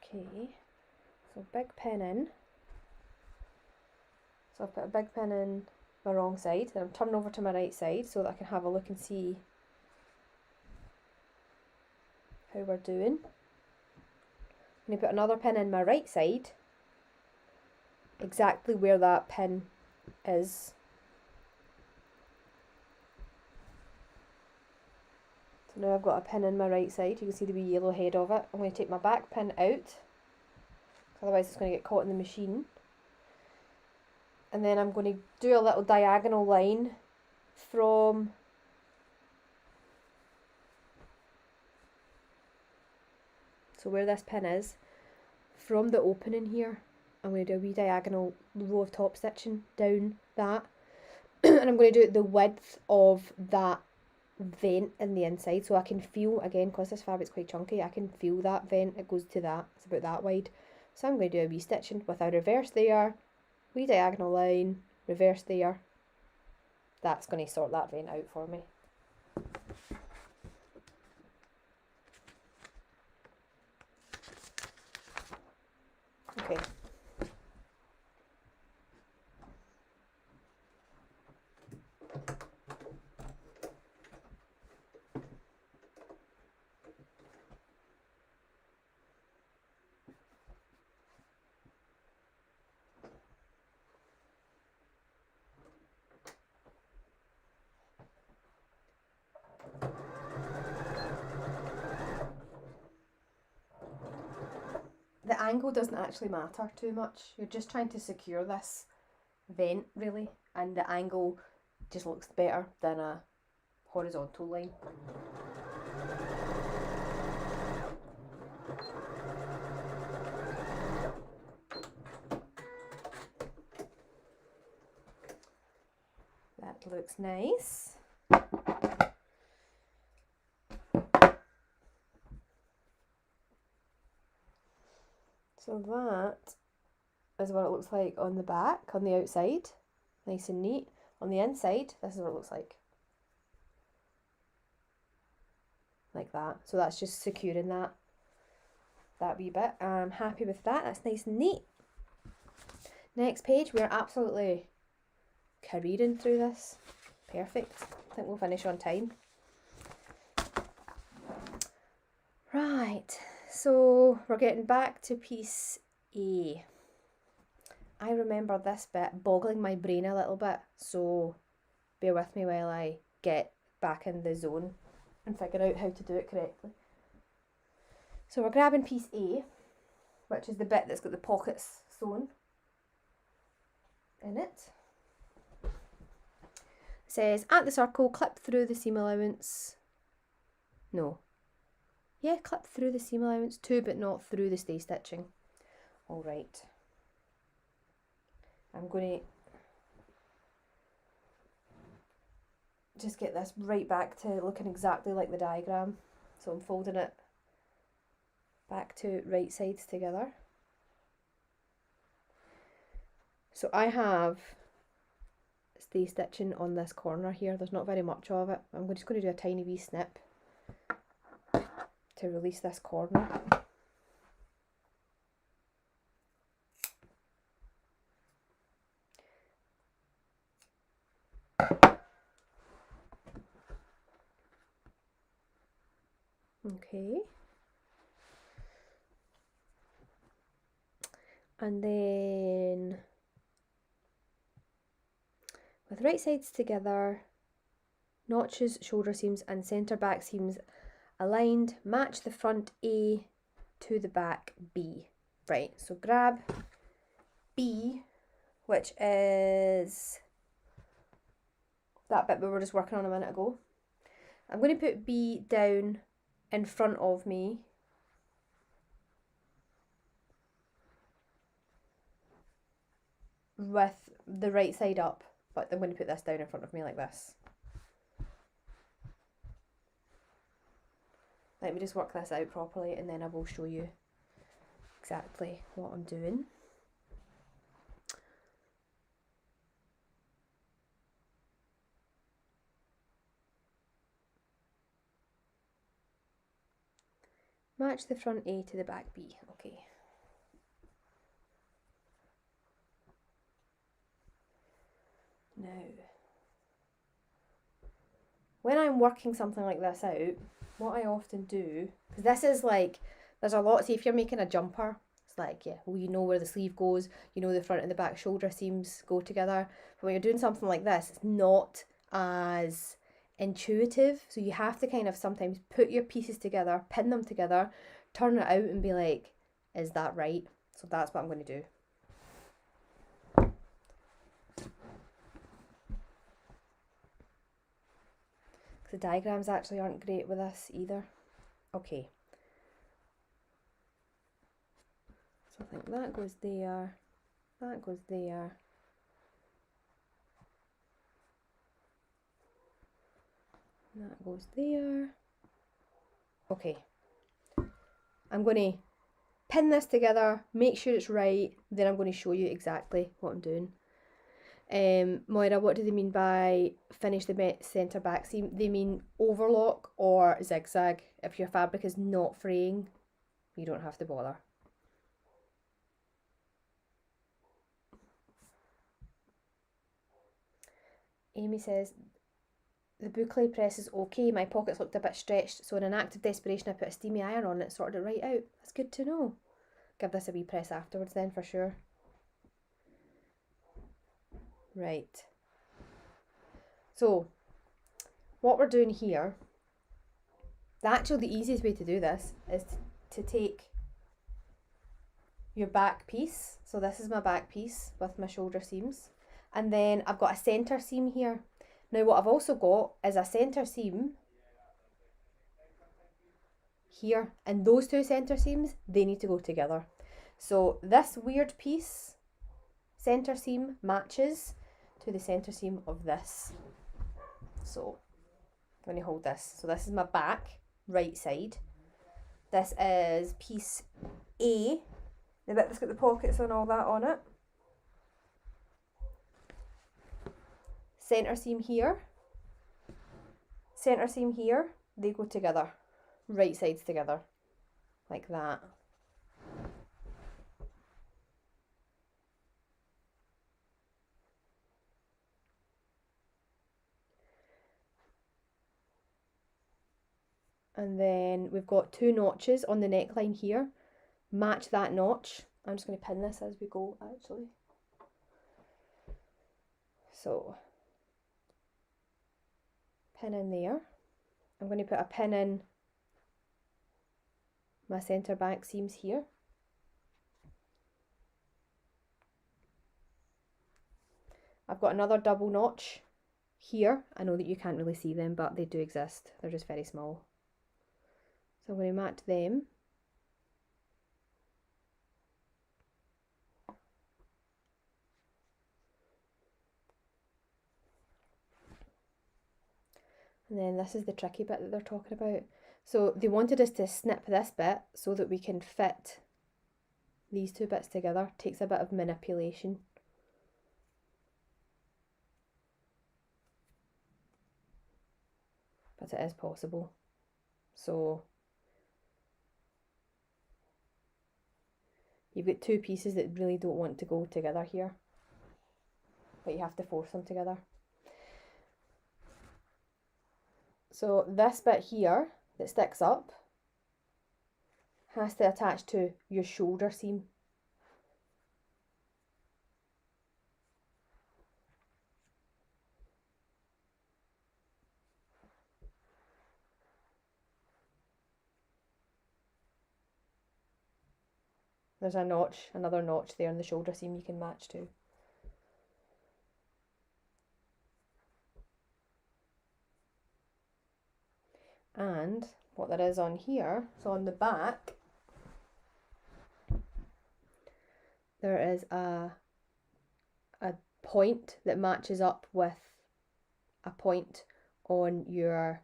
Okay, so big pin in. So I've put a big pin in my wrong side, then I'm turning over to my right side so that I can have a look and see how we're doing. I'm going to put another pin in my right side, exactly where that pin is. So now I've got a pin in my right side, you can see the wee yellow head of it. I'm going to take my back pin out, otherwise it's going to get caught in the machine. And then I'm going to do a little diagonal line from where this pin is, from the opening here. I'm going to do a wee diagonal row of top stitching down that. And I'm going to do it the width of that vent in the inside, so I can feel, again, because this fabric's quite chunky, I can feel that vent. It goes to that, it's about that wide. So I'm going to do a wee stitching with a reverse there, wee diagonal line, reverse there. That's going to sort that vent out for me. Okay. angle doesn't actually matter too much. You're just trying to secure this vent really, and the angle just looks better than a horizontal line. That looks nice. So that is what it looks like on the back, on the outside. Nice and neat. On the inside, this is what it looks like. Like that. So that's just securing that wee bit. I'm happy with that. That's nice and neat. Next page, we are absolutely careering through this. Perfect. I think we'll finish on time. Right. So we're getting back to piece A. I remember this bit boggling my brain a little bit, so bear with me while I get back in the zone and figure out how to do it correctly. So we're grabbing piece A, which is the bit that's got the pockets sewn in it. It says, at the circle, clip through the seam allowance. No. Yeah, clip through the seam allowance too, but not through the stay stitching. All right. I'm going to just get this right back to looking exactly like the diagram. So I'm folding it back to right sides together. So I have stay stitching on this corner here. There's not very much of it. I'm just going to do a tiny wee snip to release this corner. Okay. And then with right sides together, notches, shoulder seams and centre back seams aligned, match the front A to the back B. Right, so grab B, which is that bit we were just working on a minute ago. I'm going to put B down in front of me. With the right side up, but I'm going to put this down in front of me like this. Let me just work this out properly and then I will show you exactly what I'm doing. Match the front A to the back B. Okay. Now, when I'm working something like this out, what I often do, because this is like, there's a lot, see if you're making a jumper, it's like, yeah, well, you know where the sleeve goes, you know the front and the back shoulder seams go together, but when you're doing something like this, it's not as intuitive, so you have to kind of sometimes put your pieces together, pin them together, turn it out and be like, is that right? So that's what I'm going to do. The diagrams actually aren't great with this either. Okay. So I think that goes there, that goes there. That goes there. Okay. I'm going to pin this together, make sure it's right, then I'm going to show you exactly what I'm doing. Moira, what do they mean by finish the centre back seam? They mean overlock or zigzag. If your fabric is not fraying, you don't have to bother. Amy says, the boucle press is okay. My pockets looked a bit stretched, so in an act of desperation I put a steamy iron on it, sorted it right out. That's good to know. Give this a wee press afterwards then for sure. Right, so what we're doing here, the easiest way to do this is to take your back piece. So this is my back piece with my shoulder seams. And then I've got a centre seam here. Now what I've also got is a centre seam here, and those two centre seams, they need to go together. So this weird piece, centre seam, matches to the centre seam of this. So I'm going to hold this. So this is my back, right side. This is piece A, the bit that's got the pockets and all that on it. Centre seam here, centre seam here, they go together, right sides together, like that. And then we've got two notches on the neckline here. Match that notch. I'm just going to pin this as we go, actually. So, pin in there. I'm going to put a pin in my centre back seams here. I've got another double notch here. I know that you can't really see them, but they do exist. They're just very small. So I'm going to match them. And then this is the tricky bit that they're talking about. So they wanted us to snip this bit so that we can fit these two bits together. It takes a bit of manipulation. But it is possible. So you've got two pieces that really don't want to go together here, but you have to force them together. So this bit here that sticks up has to attach to your shoulder seam. There's a notch, another notch there in the shoulder seam you can match to. And what there is on here, so on the back, there is a point that matches up with a point on your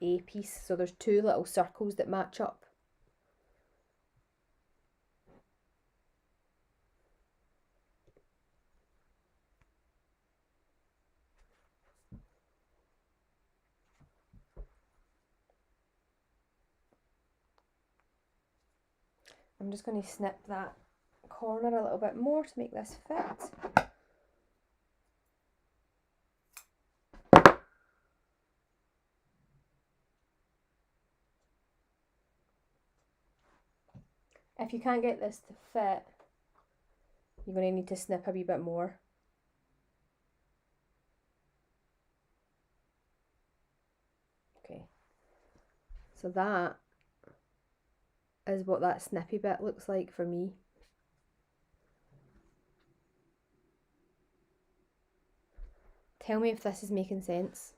A piece. So there's two little circles that match up. I'm just going to snip that corner a little bit more to make this fit. If you can't get this to fit, you're going to need to snip a wee bit more. Okay, so that is what that snippy bit looks like for me. Tell me if this is making sense.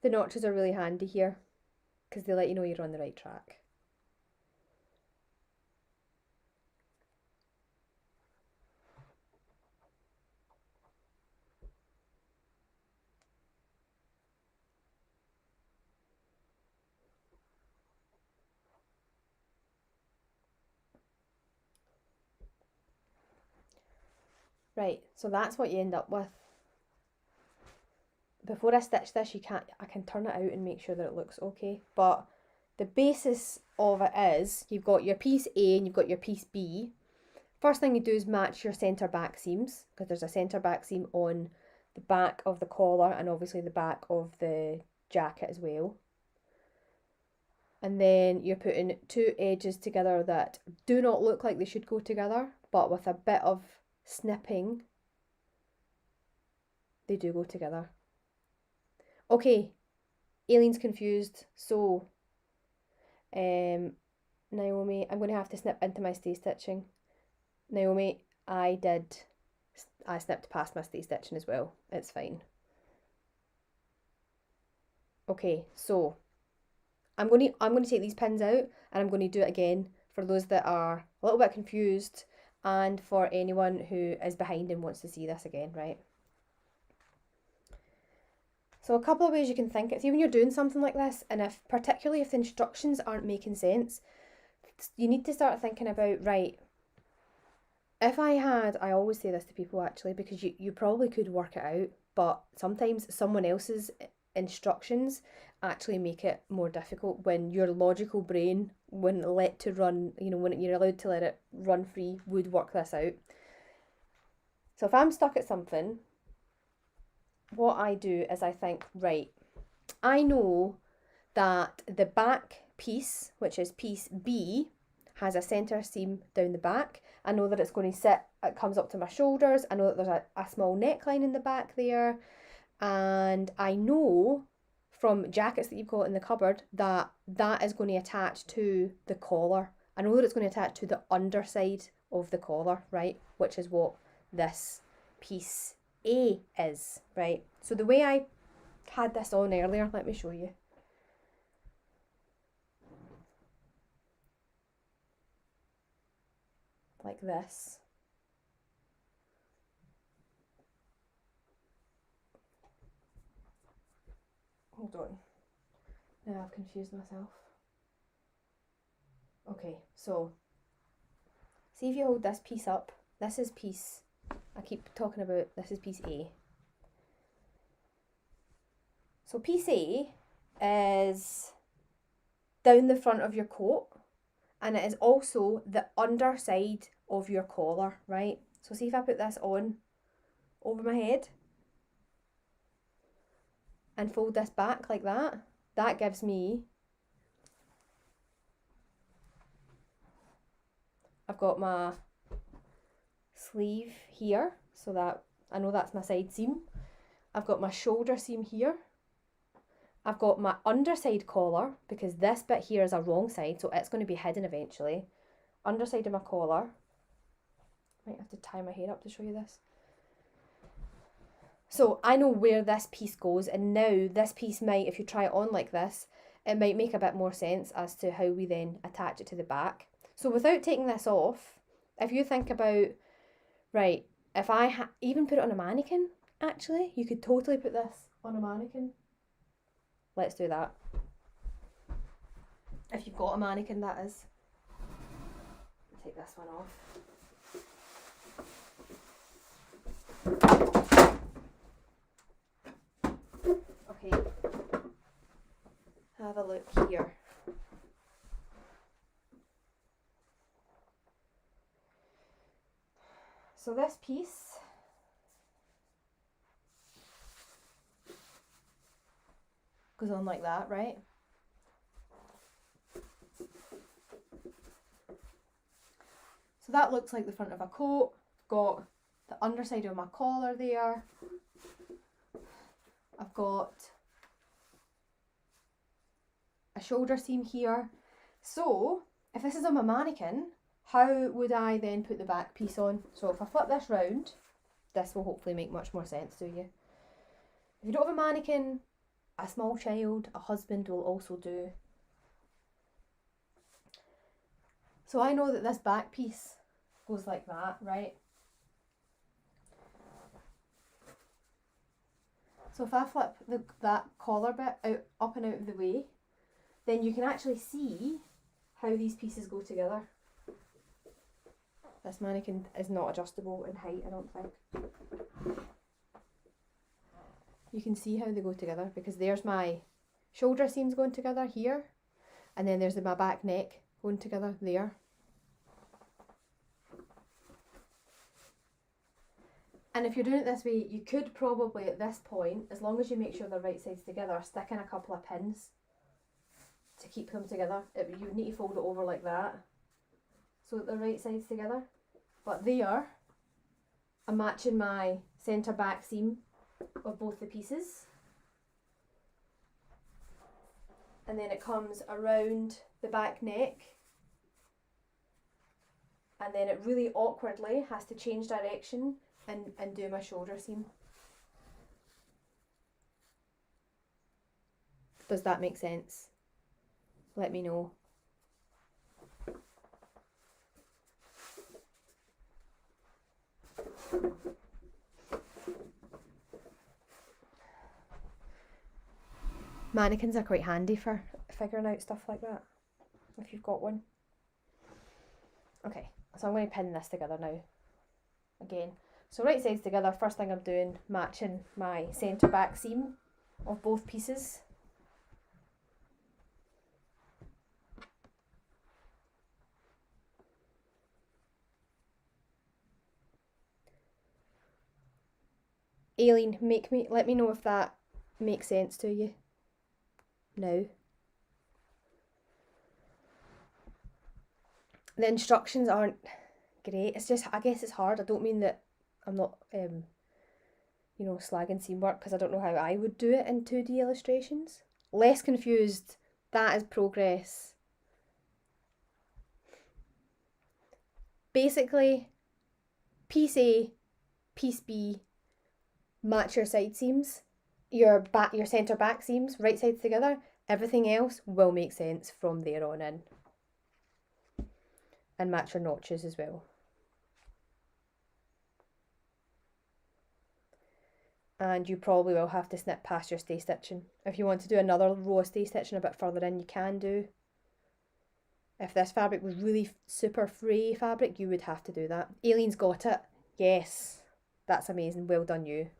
The notches are really handy here because they let you know you're on the right track. Right, so that's what you end up with. Before I stitch this, I can turn it out and make sure that it looks okay. But the basis of it is you've got your piece A and you've got your piece B. First thing you do is match your centre back seams, because there's a centre back seam on the back of the collar and obviously the back of the jacket as well. And then you're putting two edges together that do not look like they should go together, but with a bit of snipping, they do go together. Okay, Aileen's confused, so Naomi, I'm going to have to snip into my stay stitching. Naomi, I snipped past my stay stitching as well. It's fine. Okay, so I'm going to take these pins out and I'm going to do it again for those that are a little bit confused and for anyone who is behind and wants to see this again, right? So a couple of ways you can think it. See, when you're doing something like this, and particularly if the instructions aren't making sense, you need to start thinking about, right, if I always say this to people actually, because you probably could work it out, but sometimes someone else's instructions actually make it more difficult when your logical brain, when let to run, when you're allowed to let it run free, would work this out. So if I'm stuck at something, what I do is I think, right, I know that the back piece, which is piece B, has a centre seam down the back. I know that it's going to sit, it comes up to my shoulders. I know that there's a small neckline in the back there. And I know from jackets that you've got in the cupboard that that is going to attach to the collar. I know that it's going to attach to the underside of the collar, right? Which is what this piece A is, right? So the way I had this on earlier, let me show you. Like this. Hold on. Now I've confused myself. Okay, so see if you hold this piece up. This is piece, I keep talking about, this is piece A. So piece A is down the front of your coat, and it is also the underside of your collar, right? So see if I put this on over my head and fold this back like that, that gives me, I've got my sleeve here, so that I know that's my side seam. I've got my shoulder seam here. I've got my underside collar, because this bit here is a wrong side, so it's going to be hidden eventually. Underside of my collar. Might have to tie my hair up to show you this. So I know where this piece goes, and now this piece might, if you try it on like this, it might make a bit more sense as to how we then attach it to the back. So without taking this off, if you think about, right, if I even put it on a mannequin, actually, you could totally put this on a mannequin. Let's do that. If you've got a mannequin, that is. Take this one off. Okay. Have a look here. So this piece goes on like that, right? So that looks like the front of a coat. I've got the underside of my collar there. I've got a shoulder seam here. So if this is on my mannequin, how would I then put the back piece on? So if I flip this round, this will hopefully make much more sense to you. If you don't have a mannequin, a small child, a husband will also do. So I know that this back piece goes like that, right? So if I flip that collar bit out, up and out of the way, then you can actually see how these pieces go together. This mannequin is not adjustable in height, I don't think. You can see how they go together, because there's my shoulder seams going together here, and then there's my back neck going together there. And if you're doing it this way, you could probably at this point, as long as you make sure the right sides together, stick in a couple of pins to keep them together. You would need to fold it over like that so that the right side's together. But there, I'm matching my centre back seam of both the pieces. And then it comes around the back neck. And then it really awkwardly has to change direction and do my shoulder seam. Does that make sense? Let me know. Mannequins are quite handy for figuring out stuff like that, if you've got one. Okay, so I'm going to pin this together now. Again, so right sides together, first thing I'm doing, matching my centre back seam of both pieces. Aileen, let me know if that makes sense to you now. The instructions aren't great. It's just, I guess it's hard. I don't mean that I'm not, you know, slagging seam work, because I don't know how I would do it in 2D illustrations. Less confused. That is progress. Basically, piece A, piece B, match your side seams, your centre back seams, right sides together. Everything else will make sense from there on in. And match your notches as well. And you probably will have to snip past your stay stitching. If you want to do another row of stay stitching a bit further in, you can do. If this fabric was really super fray fabric, you would have to do that. Aileen's got it. Yes, that's amazing. Well done you.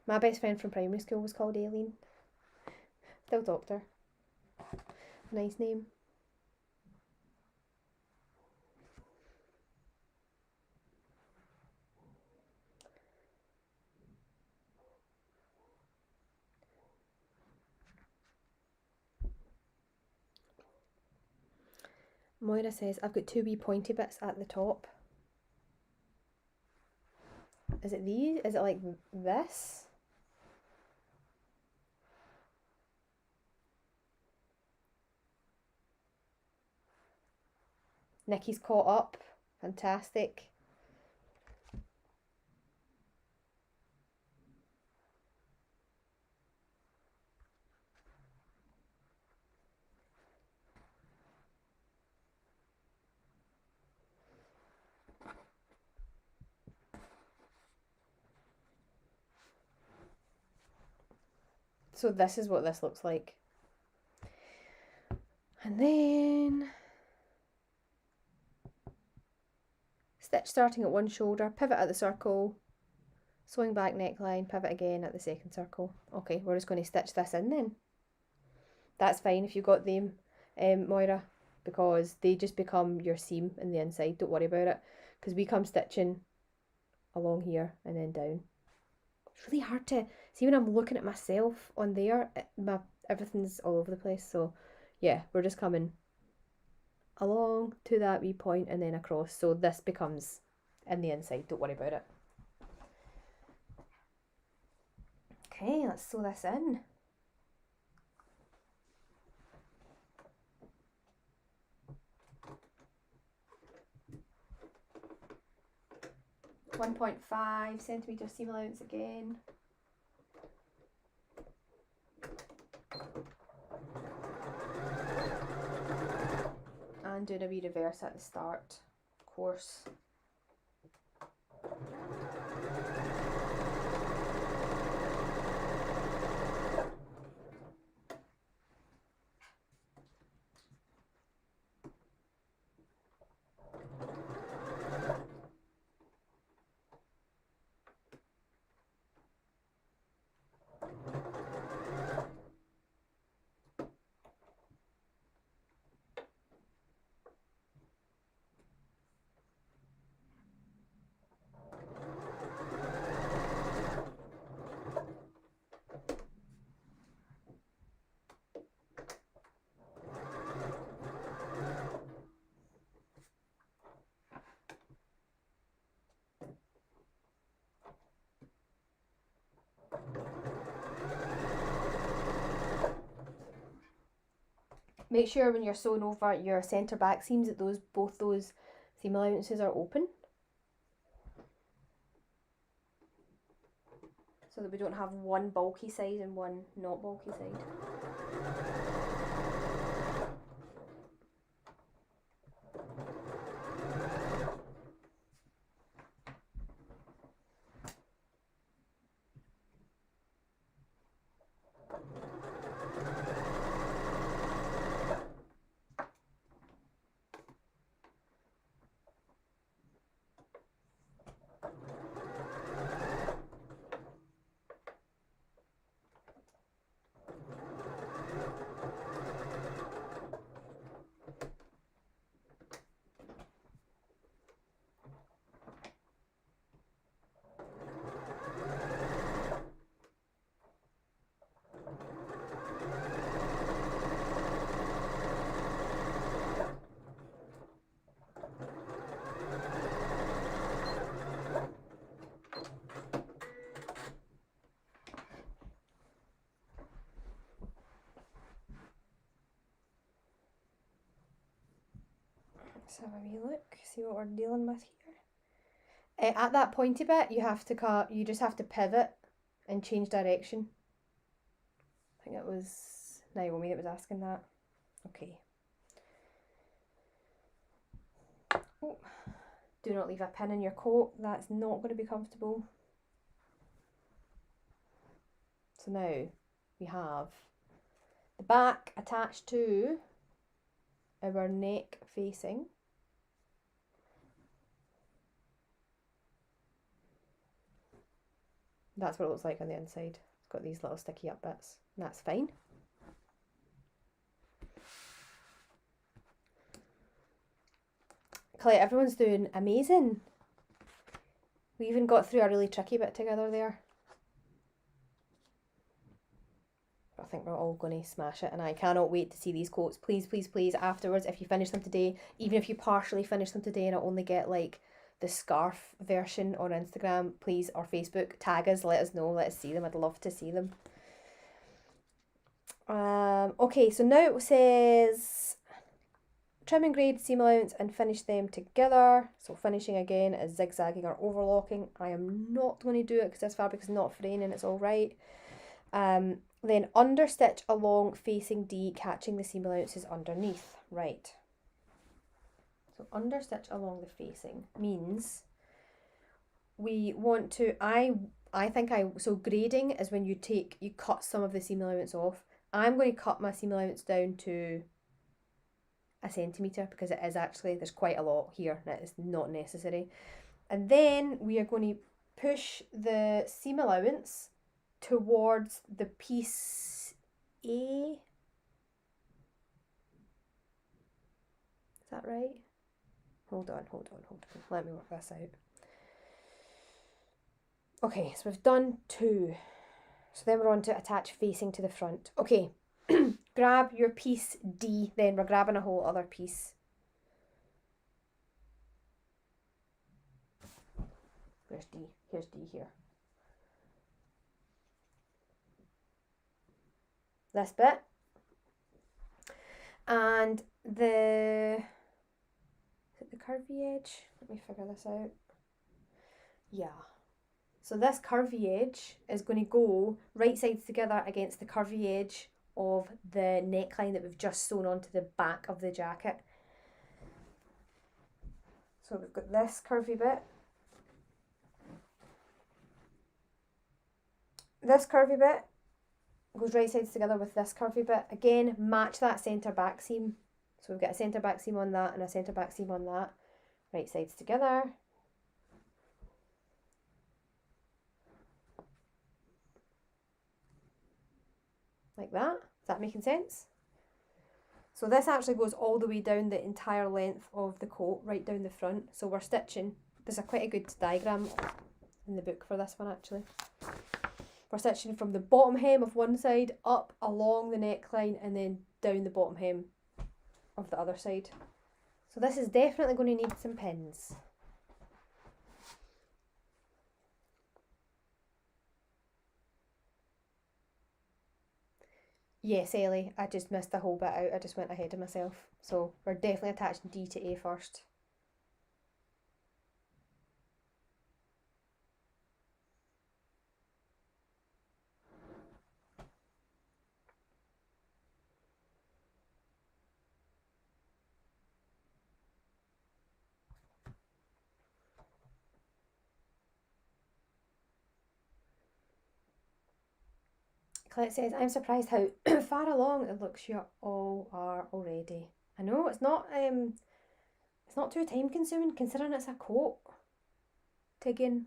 My best friend from primary school was called Aileen. Still doctor. Nice name. Moira says, I've got two wee pointy bits at the top. Is it these? Is it like this? Nikki's caught up. Fantastic. So this is what this looks like. And then stitch starting at one shoulder, pivot at the circle, sewing back neckline, pivot again at the second circle. Okay, we're just going to stitch this in then. That's fine if you got them, Moira, because they just become your seam in the inside. Don't worry about it, because we come stitching along here and then down. It's really hard to see when I'm looking at myself on there. Everything's all over the place. So yeah, we're just coming along to that wee point and then across. So this becomes in the inside. Don't worry about it. Okay, let's sew this in. .5 centimetre seam allowance again. And doing a wee reverse at the start, of course. Make sure when you're sewing over your centre back seams that both those seam allowances are open, so that we don't have one bulky side and one not bulky side. Let's have a wee look, see what we're dealing with here. At that pointy bit, you just have to pivot and change direction. I think it was Naomi that was asking that. Okay. Oh. Do not leave a pin in your coat, that's not going to be comfortable. So now we have the back attached to our neck facing. That's what it looks like on the inside. It's got these little sticky up bits, and that's fine. Claire, everyone's doing amazing. We even got through a really tricky bit together there. I think we're all going to smash it, and I cannot wait to see these quotes. Please, please, please, afterwards, if you finish them today, even if you partially finish them today and I only get like the scarf version on Instagram, please, or Facebook, tag us, let us know, let us see them. I'd love to see them. Okay, so now it says trim and grade seam allowance and finish them together. So finishing again is zigzagging or overlocking. I am not going to do it because this fabric is not fraying and it's all right. Then understitch along facing D, catching the seam allowances underneath. Right. So understitch along the facing means we want to, so grading is when you cut some of the seam allowance off. I'm going to cut my seam allowance down to 1 centimetre because it is actually, there's quite a lot here and it is not necessary. And then we are going to push the seam allowance towards the piece A. Is that right? Hold on. Let me work this out. Okay, so we've done 2. So then we're on to attach facing to the front. Okay, grab your piece D, then we're grabbing a whole other piece. Where's D? Here's D here. This bit. And is it the curvy edge? Let me figure this out. Yeah. So this curvy edge is going to go right sides together against the curvy edge of the neckline that we've just sewn onto the back of the jacket. So we've got this curvy bit. This curvy bit goes right sides together with this curvy bit. Again, match that centre back seam. So we've got a centre back seam on that and a centre back seam on that. Right sides together. Like that. Is that making sense? So this actually goes all the way down the entire length of the coat, right down the front. So we're stitching. There's quite a good diagram in the book for this one actually. We're stitching from the bottom hem of one side up along the neckline and then down the bottom hem of the other side. So this is definitely going to need some pins. Yes, Ellie, I just missed the whole bit out. I just went ahead of myself. So we're definitely attaching D to A first. Colette says, I'm surprised how far along it looks you all are already. I know, it's not too time consuming considering it's a coat. Tiggin.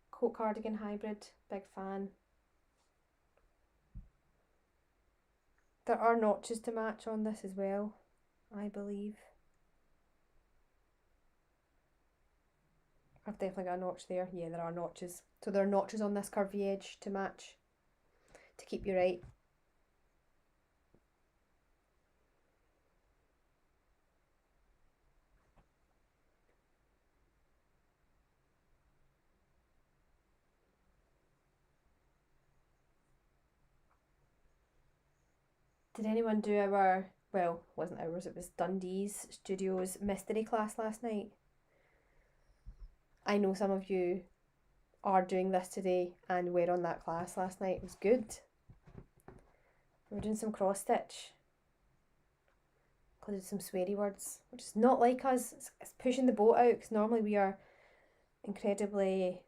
Coat cardigan hybrid. Big fan. There are notches to match on this as well, I believe. I've definitely got a notch there. Yeah, there are notches. So there are notches on this curvy edge to match, to keep you right. Did anyone do our, well, it wasn't ours, it was Dundee's Studios mystery class last night? I know some of you are doing this today and were on that class last night. It was good. We were doing some cross stitch. Included some sweary words, which is not like us. It's pushing the boat out because normally we are incredibly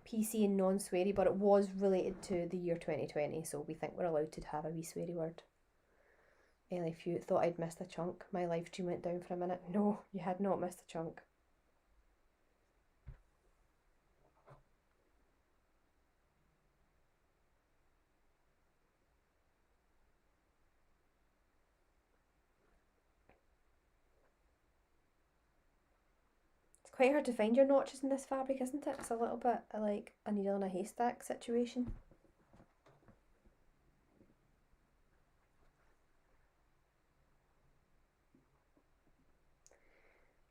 PC and non-sweary, but it was related to the year 2020, so we think we're allowed to have a wee sweary word. Ellie, if you thought I'd missed a chunk, my live stream went down for a minute. No, you had not missed a chunk. It's quite hard to find your notches in this fabric, isn't it? It's a little bit like a needle in a haystack situation.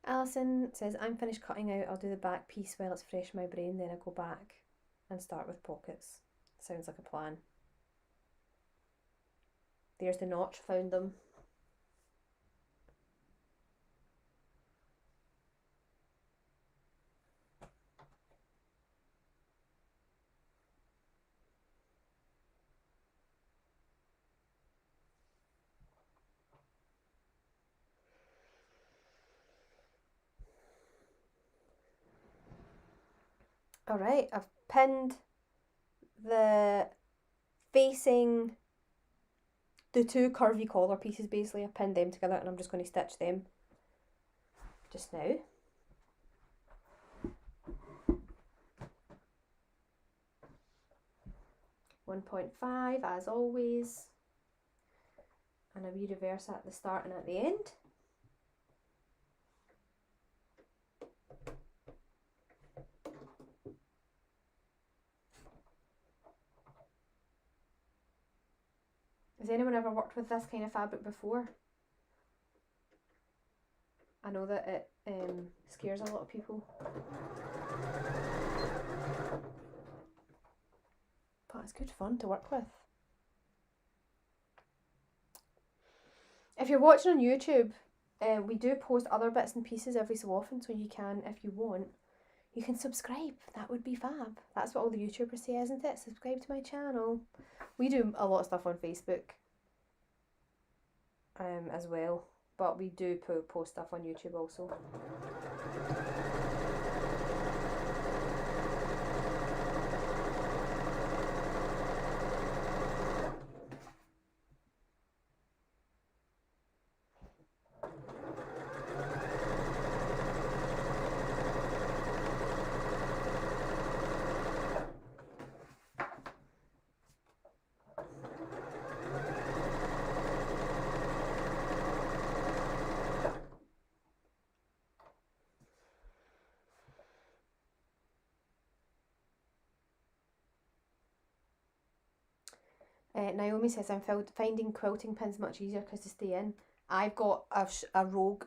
Alison says, I'm finished cutting out. I'll do the back piece while it's fresh in my brain, then I go back and start with pockets. Sounds like a plan. There's the notch, found them. Alright, I've pinned the facing the two curvy collar pieces basically. I pinned them together and I'm just going to stitch them just now. .5 as always, and a wee reverse at the start and at the end. Has anyone ever worked with this kind of fabric before? I know that it scares a lot of people. But it's good fun to work with. If you're watching on YouTube, we do post other bits and pieces every so often, so you can, if you want, you can subscribe. That would be fab. That's what all the YouTubers say, isn't it? Subscribe to my channel. We do a lot of stuff on Facebook as well, but we do post stuff on YouTube also. Naomi says, I'm finding quilting pins much easier because to stay in. I've got a rogue.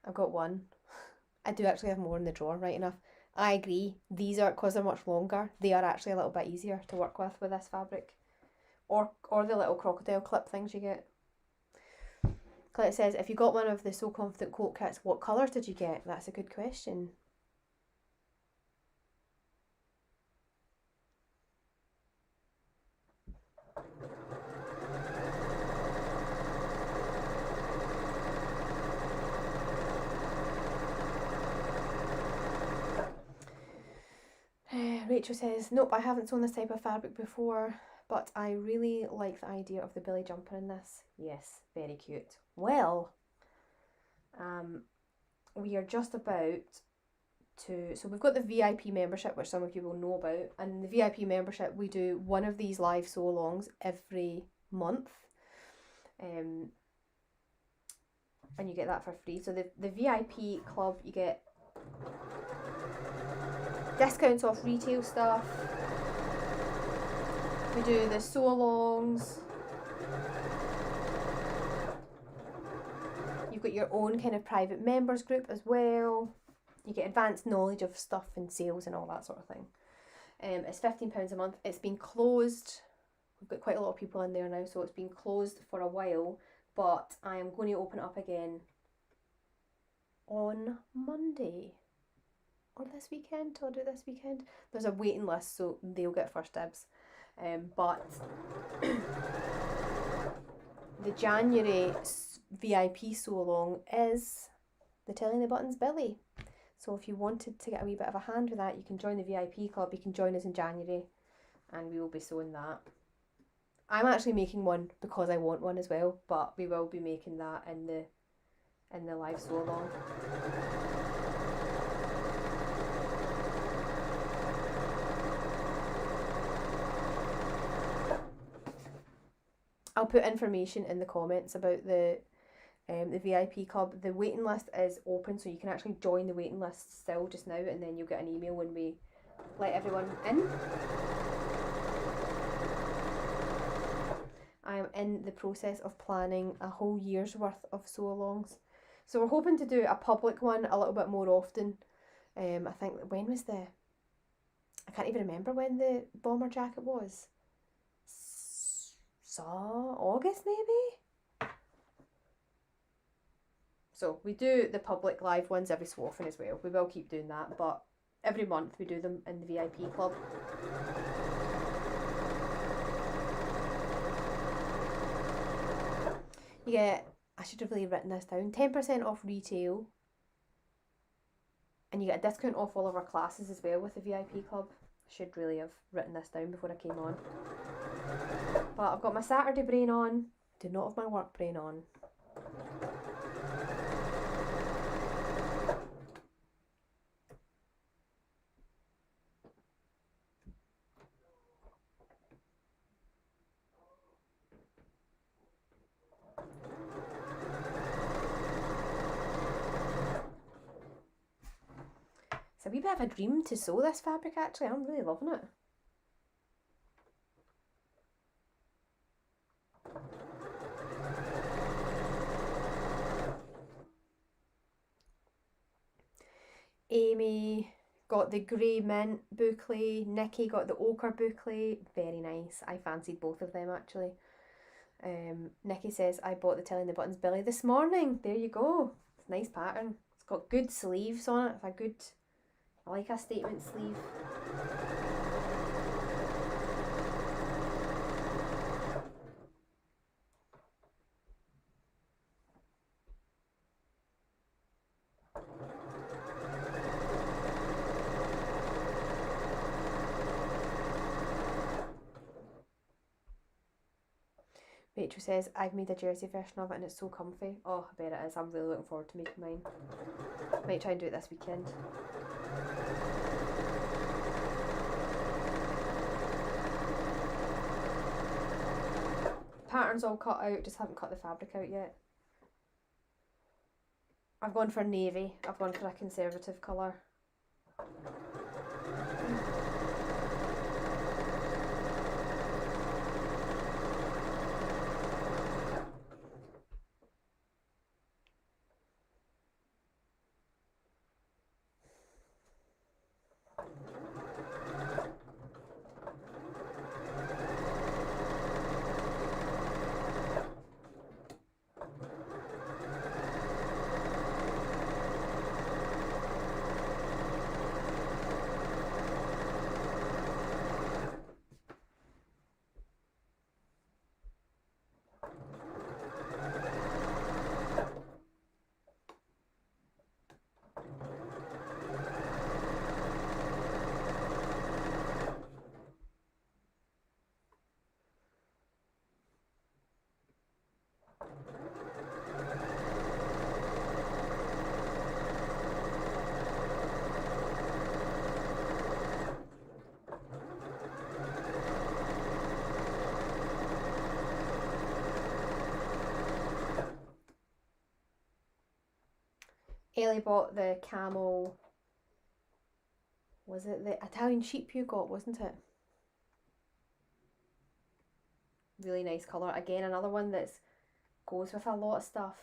I've got one. I do actually have more in the drawer, right enough. I agree. These are, because they're much longer, they are actually a little bit easier to work with this fabric. Or the little crocodile clip things you get. Colette says, if you got one of the So Confident coat kits, what colours did you get? That's a good question. Rachel says, nope, I haven't sewn this type of fabric before, but I really like the idea of the Billy jumper in this. Yes, very cute. Well, we are just about to, so we've got the VIP membership, which some of you will know about, and in the VIP membership we do one of these live sew-alongs every month, and you get that for free. So the VIP club, you get discounts off retail stuff. We do the sew-alongs. You've got your own kind of private members group as well. You get advanced knowledge of stuff and sales and all that sort of thing. It's £15 a month. It's been closed. We've got quite a lot of people in there now, so it's been closed for a while, but I am going to open it up again on Monday. Or this weekend. I'll do it this weekend. There's a waiting list, so they'll get first dibs. But the January VIP sew-along is the Telling the Buttons Billy. So if you wanted to get a wee bit of a hand with that, you can join the VIP club. You can join us in January, and we will be sewing that. I'm actually making one because I want one as well, but we will be making that in the live sew-along. I'll put information in the comments about the VIP club. The waiting list is open, so you can actually join the waiting list still just now, and then you'll get an email when we let everyone in. I am in the process of planning a whole year's worth of sew-alongs. So we're hoping to do a public one a little bit more often. I think, when was I can't even remember when the bomber jacket was. August maybe? So we do the public live ones every so often as well. We will keep doing that, but every month we do them in the VIP club. You get, I should have really written this down, 10% off retail, and you get a discount off all of our classes as well with the VIP club. I should really have written this down before I came on. But I've got my Saturday brain on, do not have my work brain on. It's a wee bit of a dream to sew this fabric actually, I'm really loving it. Amy got the grey mint boucle, Nikki got the ochre boucle, very nice. I fancied both of them actually. Nikki says, I bought the Telling the Buttons Billy this morning. There you go. It's a nice pattern. It's got good sleeves on it. It's a good, I like a statement sleeve. Rachel says, I've made a jersey version of it and it's so comfy. Oh, I bet it is. I'm really looking forward to making mine. Might try and do it this weekend. Pattern's all cut out, just haven't cut the fabric out yet. I've gone for navy. I've gone for a conservative colour. Hayley bought the camel, was it the Italian sheep you got, wasn't it? Really nice colour. Again, another one that goes with a lot of stuff.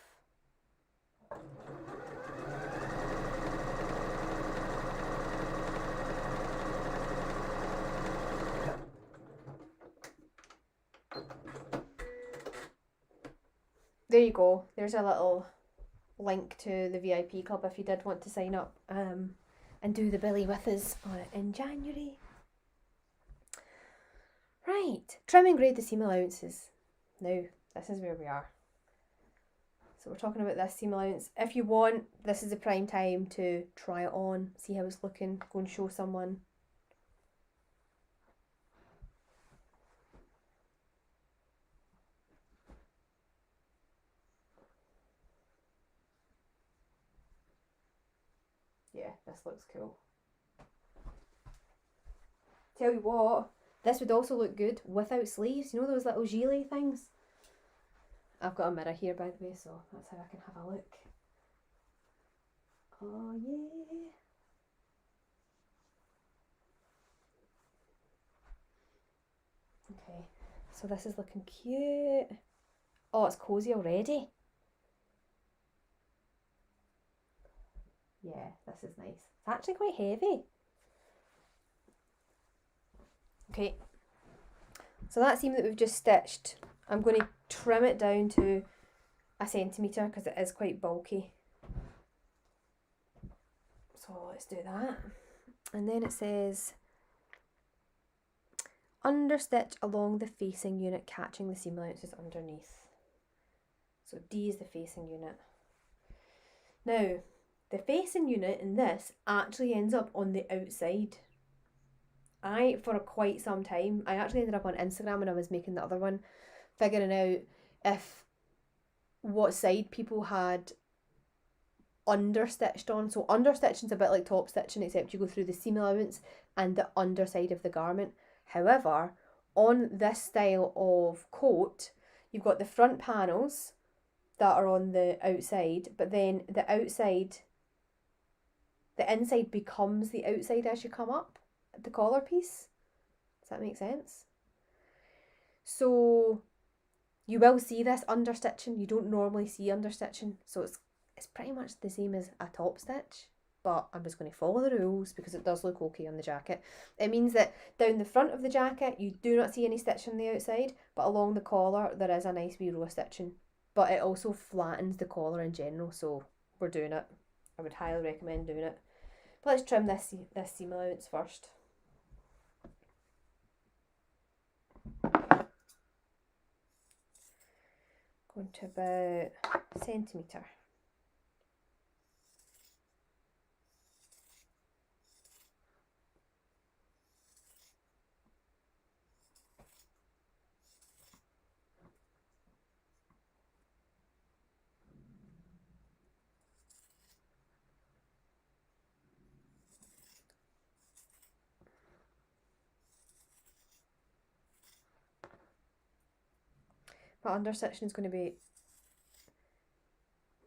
There you go. There's a little link to the VIP club if you did want to sign up and do the Billy with us in January. Right, trim and grade the seam allowances. Now, this is where we are. So we're talking about this seam allowance. If you want, this is the prime time to try it on, see how it's looking, go and show someone. Yeah, this looks cool. Tell you what, this would also look good without sleeves. You know those little gilet things? I've got a mirror here, by the way, so that's how I can have a look. Oh yeah. Okay, so this is looking cute. Oh, it's cozy already. Yeah, this is nice. It's actually quite heavy. Okay, so that seam that we've just stitched, I'm going to trim it down to 1 centimetre because it is quite bulky. So let's do that. And then it says, understitch along the facing unit, catching the seam allowances underneath. So D is the facing unit. Now, the facing unit in this actually ends up on the outside. For quite some time, I actually ended up on Instagram when I was making the other one, figuring out what side people had understitched on. So understitching's a bit like top stitching, except you go through the seam allowance and the underside of the garment. However, on this style of coat, you've got the front panels that are on the outside, but then the inside becomes the outside as you come up, the collar piece. Does that make sense? So you will see this understitching. You don't normally see understitching, so it's pretty much the same as a top stitch, but I'm just going to follow the rules because it does look okay on the jacket. It means that down the front of the jacket you do not see any stitching on the outside, but along the collar there is a nice wee row of stitching, but it also flattens the collar in general, so we're doing it. I would highly recommend doing it. But let's trim this seam allowance first. Going to about 1 centimetre. But understitching is going to be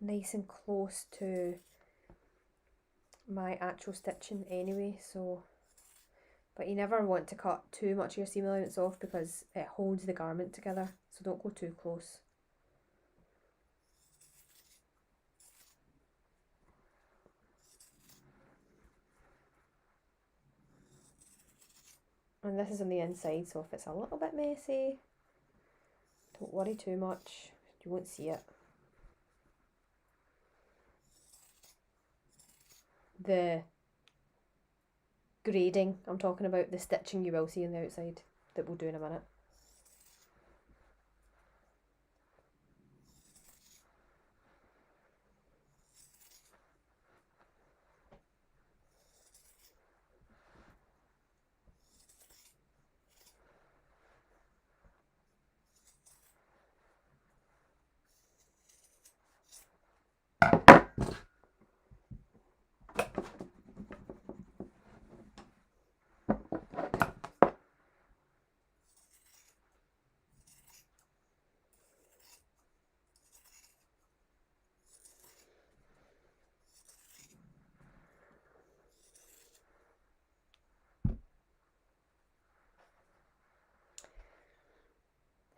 nice and close to my actual stitching anyway, so, but you never want to cut too much of your seam allowance off because it holds the garment together, so don't go too close. And this is on the inside, so if it's a little bit messy, don't worry too much, you won't see it. The grading, I'm talking about the stitching you will see on the outside that we'll do in a minute.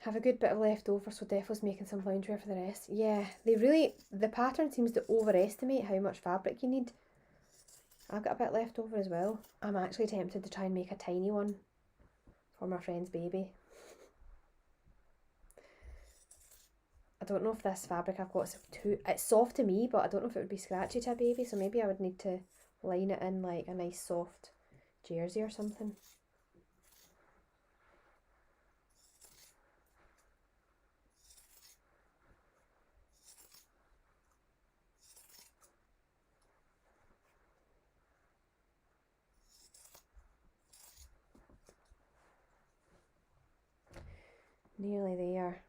have a good bit of leftover, so Defo's making some loungewear for the rest. Yeah, the pattern seems to overestimate how much fabric you need. I've got a bit left over as well. I'm actually tempted to try and make a tiny one for my friend's baby. I don't know if this fabric I've got is it's soft to me, but I don't know if it would be scratchy to a baby, so maybe I would need to line it in like a nice soft jersey or something. Nearly there.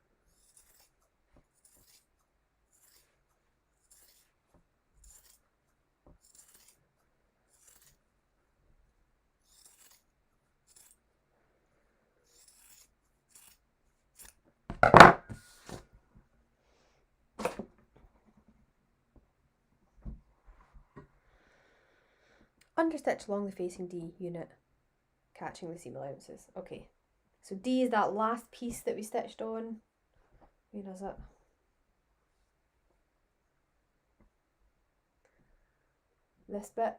Understitch along the facing D unit, catching the seam allowances. Okay, so D is that last piece that we stitched on. Where is it? This bit.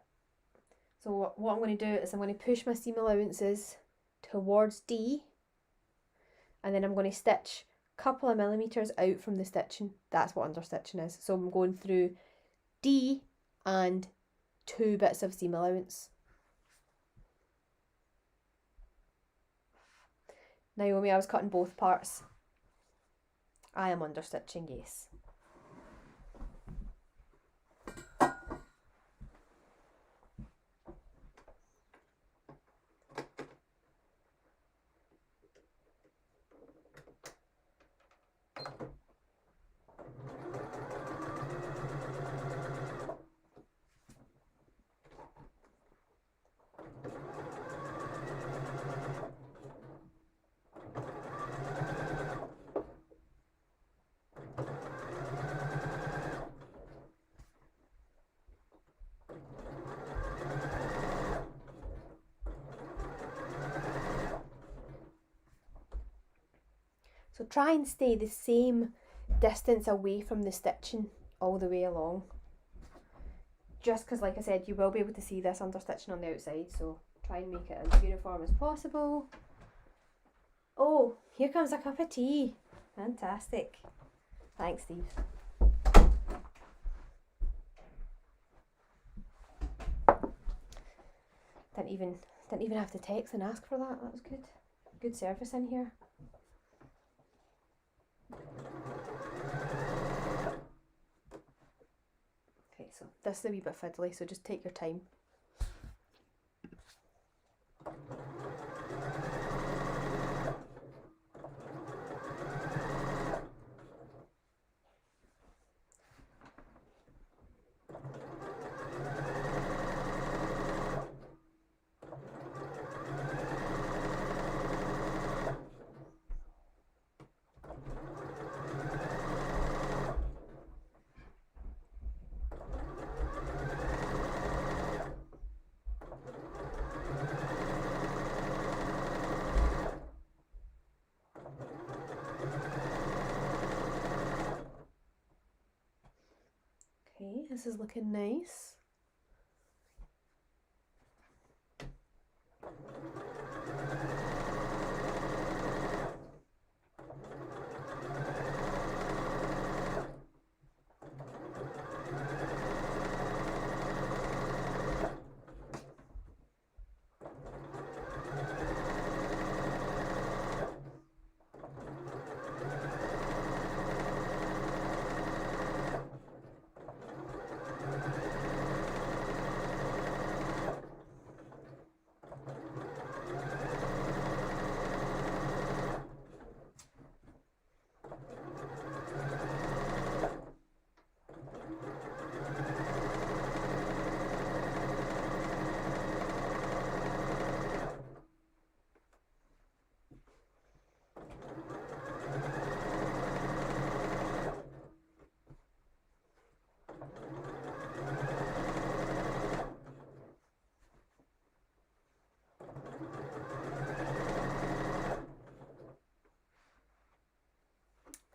So what I'm going to do is I'm going to push my seam allowances towards D, and then I'm going to stitch a couple of millimeters out from the stitching. That's what understitching is. So I'm going through D and 2 bits of seam allowance. Naomi, I was cutting both parts. I am understitching, yes. So try and stay the same distance away from the stitching all the way along. Just because, like I said, you will be able to see this understitching on the outside, so try and make it as uniform as possible. Oh, here comes a cup of tea. Fantastic. Thanks, Steve. Didn't even have to text and ask for that. That was good. Good service in here. Okay, so this is a wee bit fiddly, so just take your time. Okay, this is looking nice.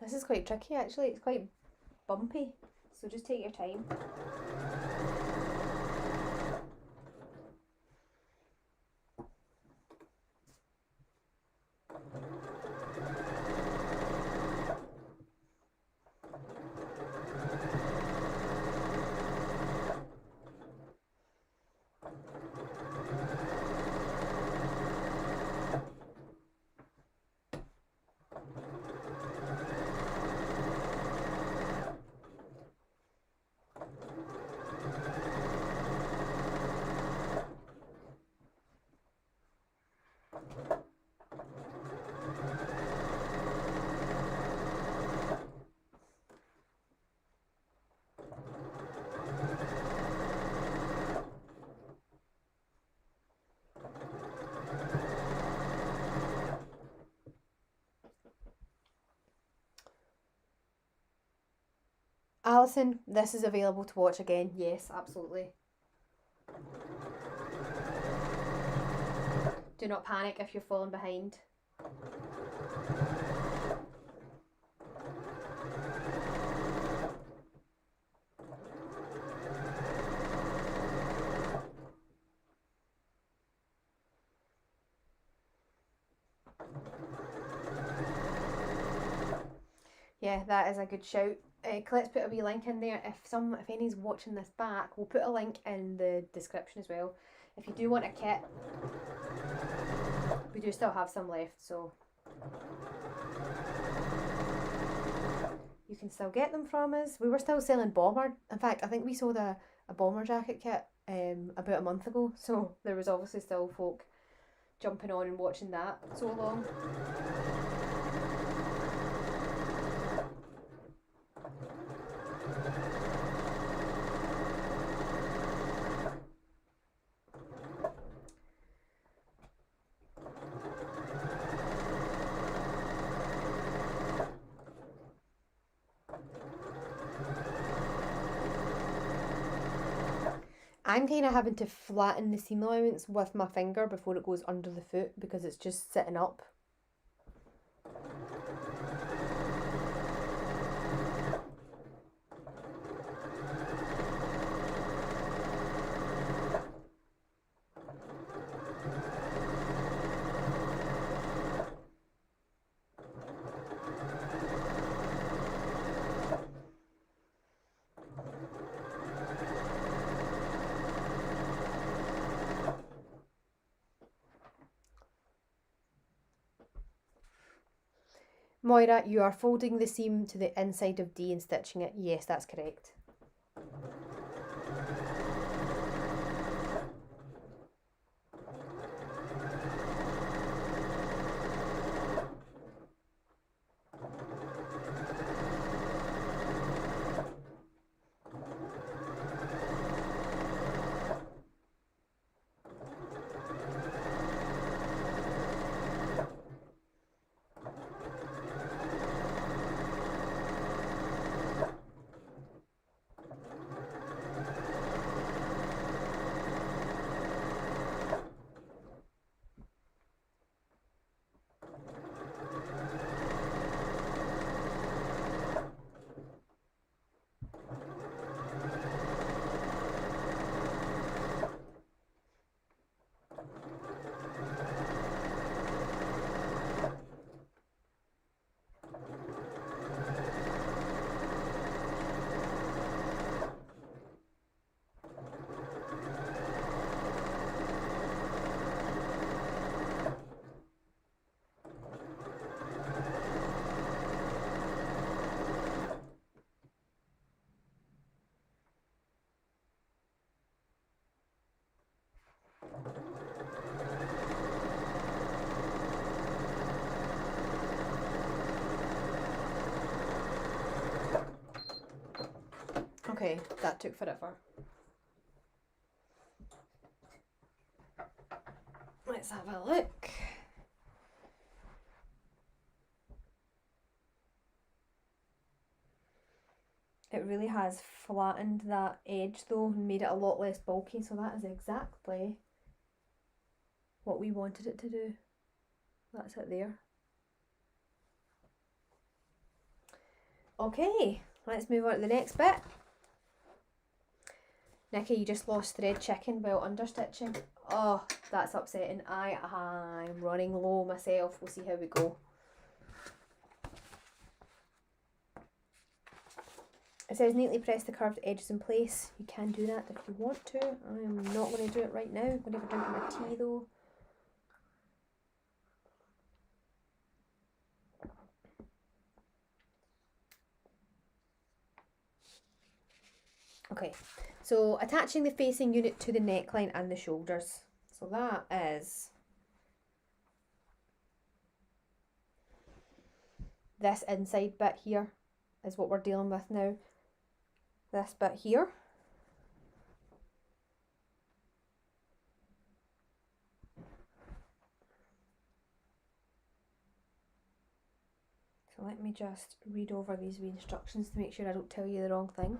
This is quite tricky actually, it's quite bumpy, so just take your time. Alison, this is available to watch again. Yes, absolutely. Do not panic if you're falling behind. Yeah, that is a good shout. Let's put a wee link in there. If any's watching this back, we'll put a link in the description as well. If you do want a kit, we do still have some left, so you can still get them from us. We were still selling bomber. In fact, I think we sold a bomber jacket kit about a month ago, so there was obviously still folk jumping on and watching that so long. I'm kind of having to flatten the seam allowance with my finger before it goes under the foot because it's just sitting up. Moira, you are folding the seam to the inside of D and stitching it. Yes, that's correct. Okay, that took forever. Let's have a look. It really has flattened that edge though and made it a lot less bulky, so that is exactly what we wanted it to do. That's it there. Okay, let's move on to the next bit. Nikki, you just lost thread chicken while understitching. Oh, that's upsetting. I'm running low myself. We'll see how we go. It says neatly press the curved edges in place. You can do that if you want to. I am not going to do it right now. I'm going to have a drink of my tea though. Okay, so attaching the facing unit to the neckline and the shoulders. So that is this inside bit here is what we're dealing with now. This bit here. So let me just read over these wee instructions to make sure I don't tell you the wrong thing.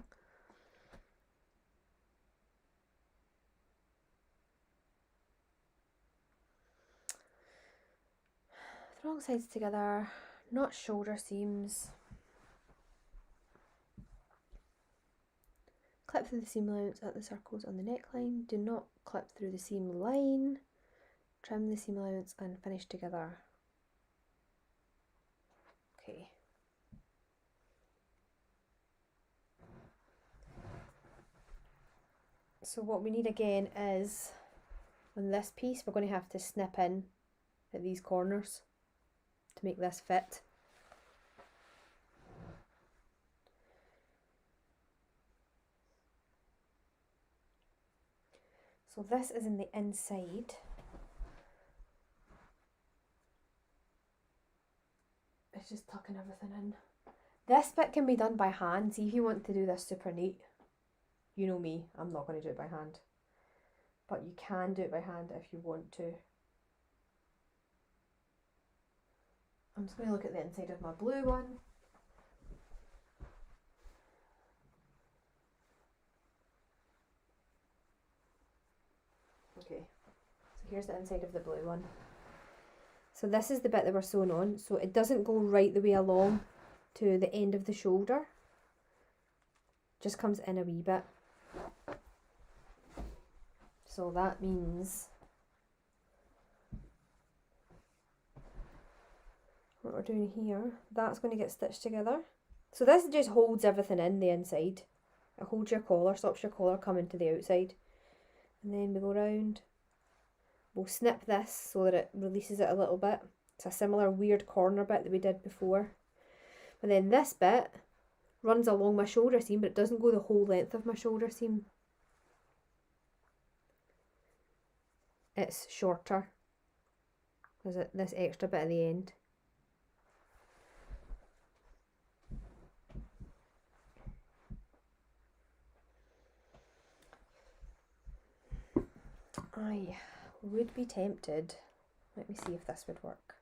The wrong sides together, not shoulder seams. Clip through the seam allowance at the circles on the neckline. Do not clip through the seam line. Trim the seam allowance and finish together. Okay. So what we need again is, on this piece, we're going to have to snip in at these corners to make this fit. So this is in the inside. It's just tucking everything in. This bit can be done by hand. See if you want to do this super neat. You know me, I'm not going to do it by hand. But you can do it by hand if you want to. I'm just going to look at the inside of my blue one. Okay, so here's the inside of the blue one. So this is the bit that we're sewing on. So it doesn't go right the way along to the end of the shoulder. Just comes in a wee bit. So that means what we're doing here, that's going to get stitched together. So this just holds everything in the inside. It holds your collar, stops your collar coming to the outside. And then we go round. We'll snip this so that it releases it a little bit. It's a similar weird corner bit that we did before. And then this bit runs along my shoulder seam, but it doesn't go the whole length of my shoulder seam. It's shorter. There's this extra bit at the end. I would be tempted. Let me see if this would work.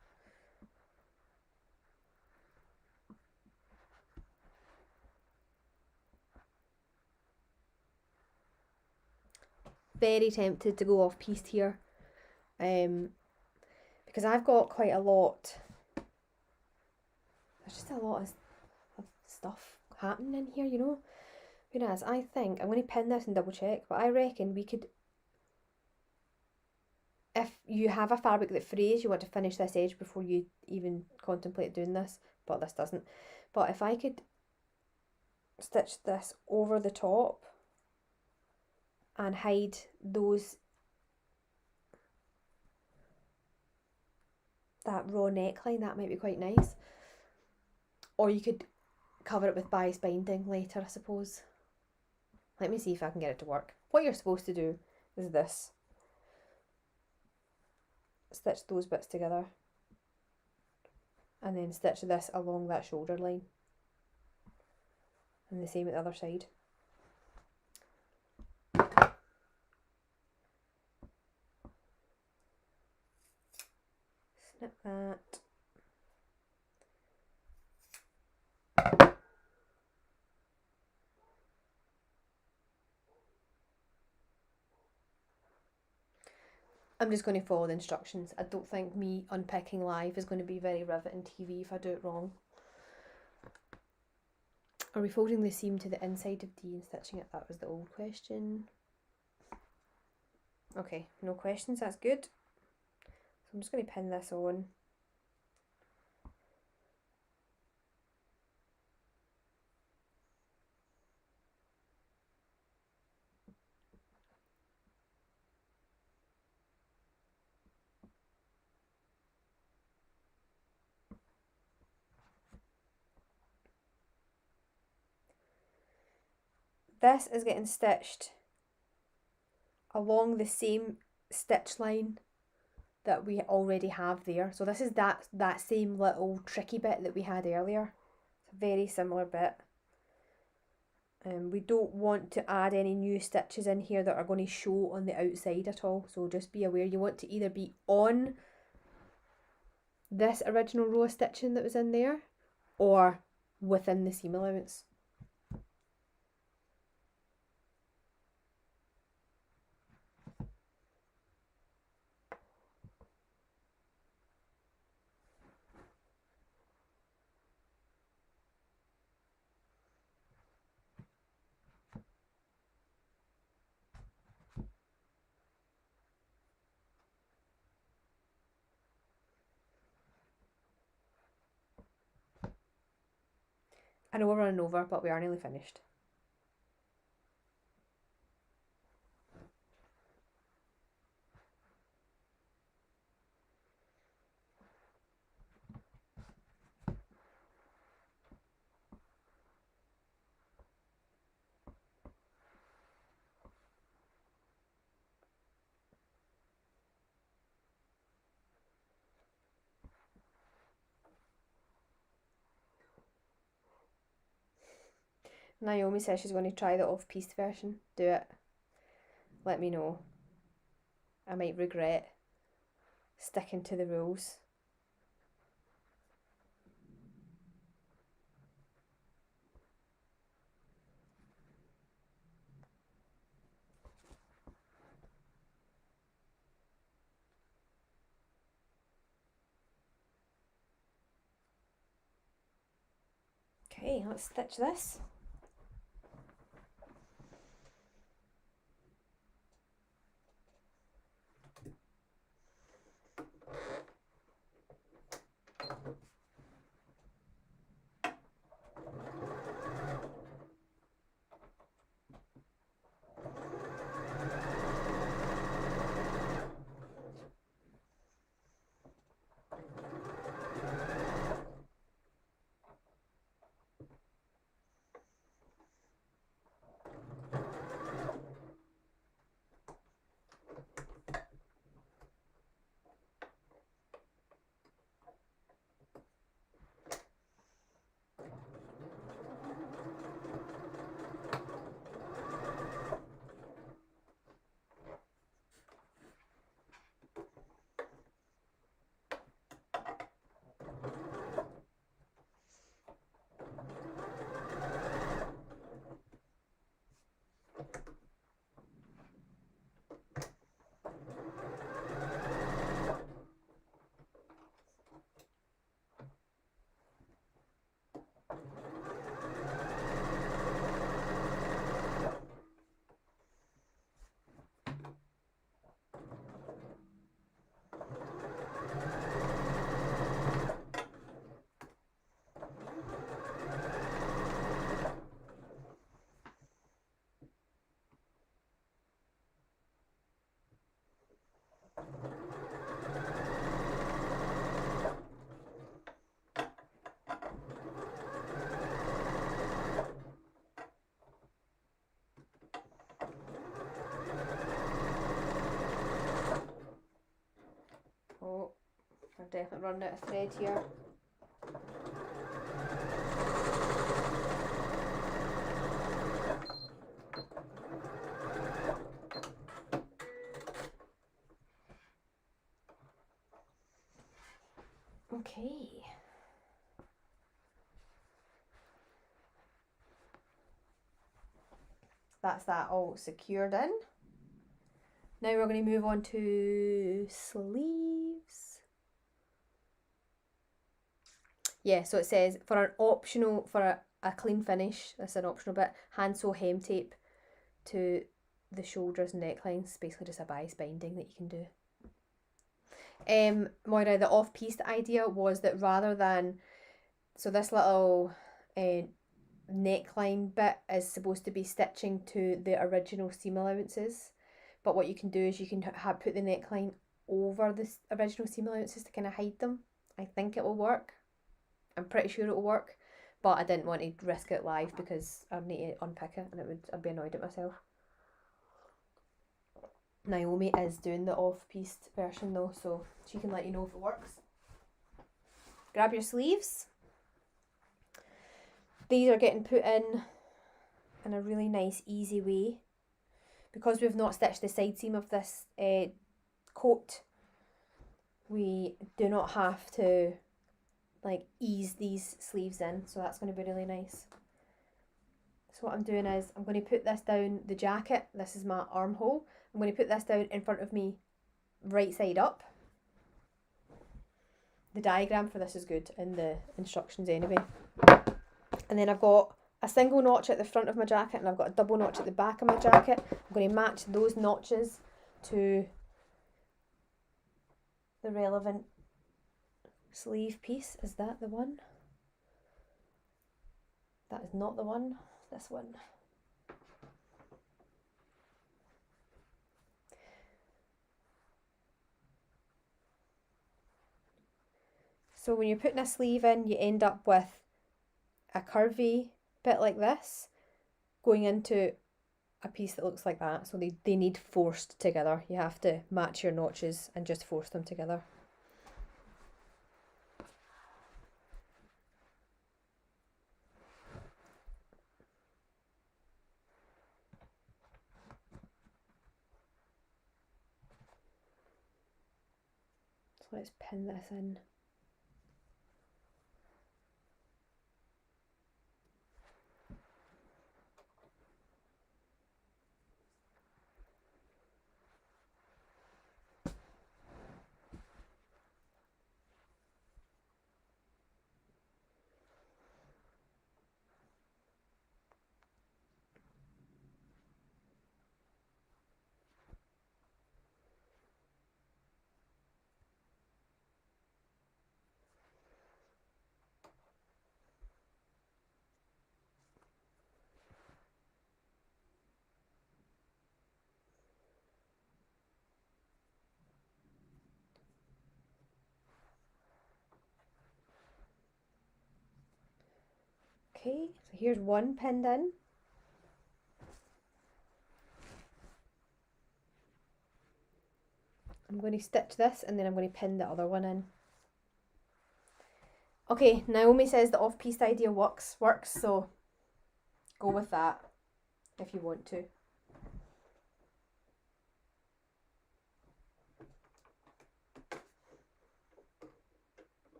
Very tempted to go off pieced here, because I've got quite a lot. There's just a lot of stuff happening in here, you know. Whereas I think I'm going to pin this and double check, but I reckon we could, if you have a fabric that frays, you want to finish this edge before you even contemplate doing this, but this doesn't. But if I could stitch this over the top and hide that raw neckline, that might be quite nice. Or you could cover it with bias binding later, I suppose. Let me see if I can get it to work. What you're supposed to do is this. Stitch those bits together and then stitch this along that shoulder line, and the same at the other side. Snip that. I'm just going to follow the instructions. I don't think me unpicking live is going to be very riveting TV if I do it wrong. Are we folding the seam to the inside of D and stitching it? That was the old question. Okay, no questions, that's good. So I'm just going to pin this on. This is getting stitched along the same stitch line that we already have there. So this is that same little tricky bit that we had earlier. It's a very similar bit. We don't want to add any new stitches in here that are going to show on the outside at all. So just be aware, you want to either be on this original row of stitching that was in there or within the seam allowance. I know we're running over, but we are nearly finished. Naomi says she's going to try the off-piece version. Do it. Let me know. I might regret sticking to the rules. Okay, let's stitch this. Oh, I've definitely run out of thread here. Okay. That's that all secured in. Now we're going to move on to sleeves. Yeah, so it says for an optional, for a clean finish. This is an optional bit. Hand sew hem tape to the shoulders and necklines. Basically just a bias binding that you can do. Moira, the off-piece idea was that rather than, so this little neckline bit is supposed to be stitching to the original seam allowances, but what you can do is you can put the neckline over the original seam allowances to kind of hide them. I think it will work. I'm pretty sure it will work, but I didn't want to risk it live because I'd need to unpick it and I'd be annoyed at myself. Naomi is doing the off-piece version though, so she can let you know if it works. Grab your sleeves. These are getting put in a really nice, easy way. Because we've not stitched the side seam of this coat, we do not have to like ease these sleeves in, so that's going to be really nice. So what I'm doing is I'm going to put this down the jacket. This is my armhole. I'm going to put this down in front of me, right side up. The diagram for this is good in the instructions anyway. And then I've got a single notch at the front of my jacket and I've got a double notch at the back of my jacket. I'm going to match those notches to the relevant sleeve piece. Is that the one? That is not the one. This one. So when you're putting a sleeve in, you end up with a curvy bit like this going into a piece that looks like that. So they need forced together. You have to match your notches and just force them together. So let's pin this in. Okay, so here's one pinned in. I'm going to stitch this and then I'm going to pin the other one in. Okay, Naomi says the off-piece idea works, so go with that if you want to.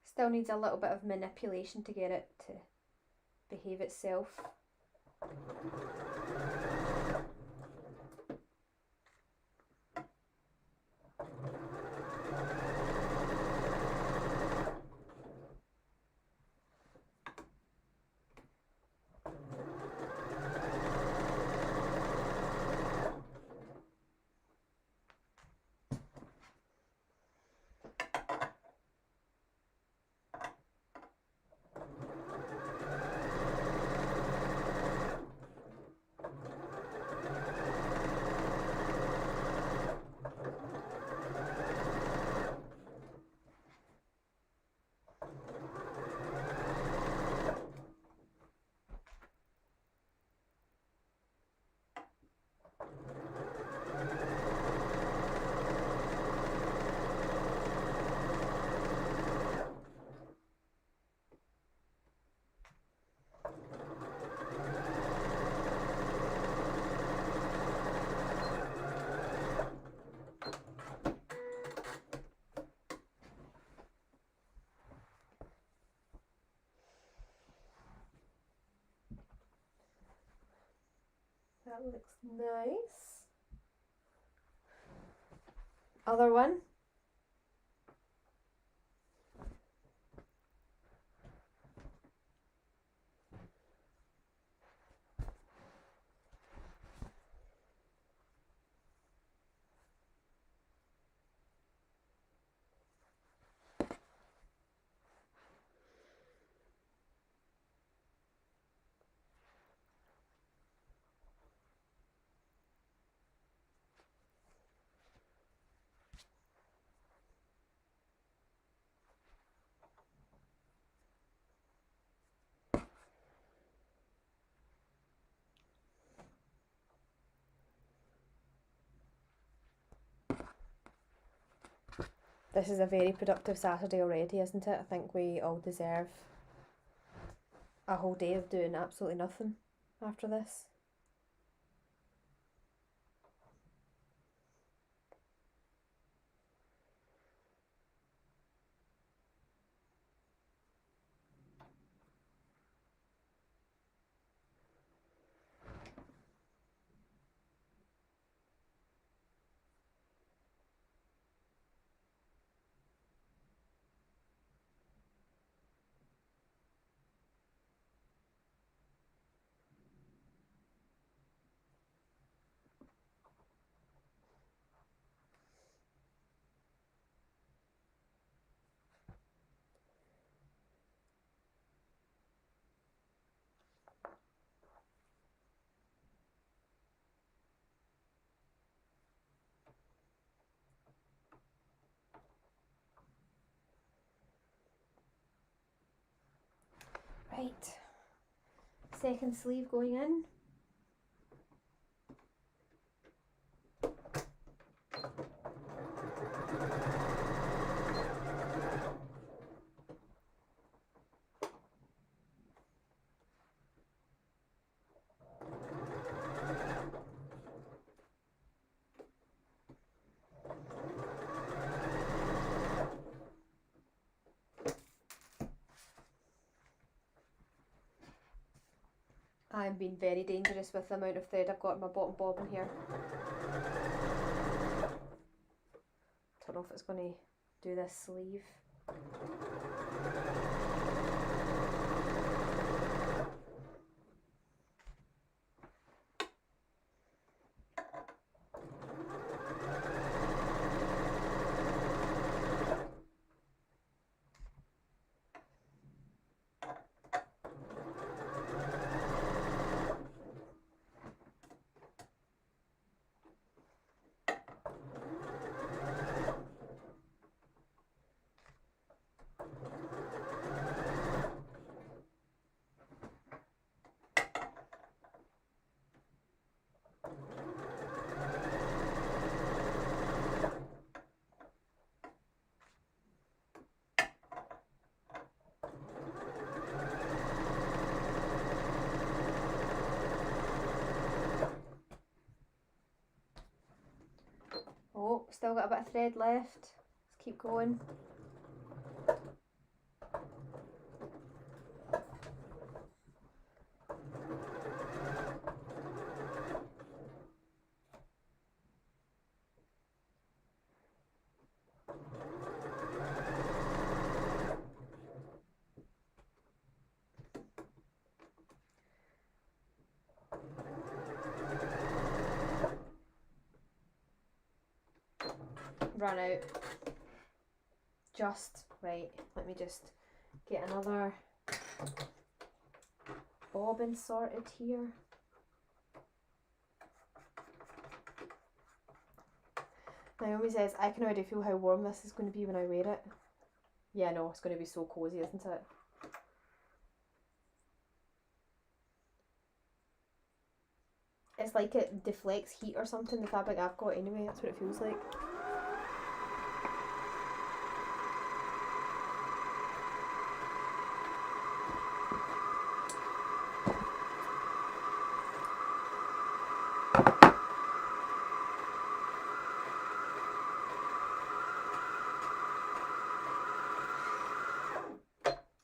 Still needs a little bit of manipulation to get it to behave itself. That looks nice. Other one. This is a very productive Saturday already, isn't it? I think we all deserve a whole day of doing absolutely nothing after this. Right, second sleeve going in. I'm being very dangerous with the amount of thread I've got in my bottom bobbin here. Don't know if it's going to do this sleeve. Oh, still got a bit of thread left. Let's keep going. Run out. Just right. Let me just get another bobbin sorted here. Naomi says, I can already feel how warm this is going to be when I wear it. Yeah, no, it's going to be so cozy, isn't it? It's like it deflects heat or something, the fabric I've got anyway, that's what it feels like.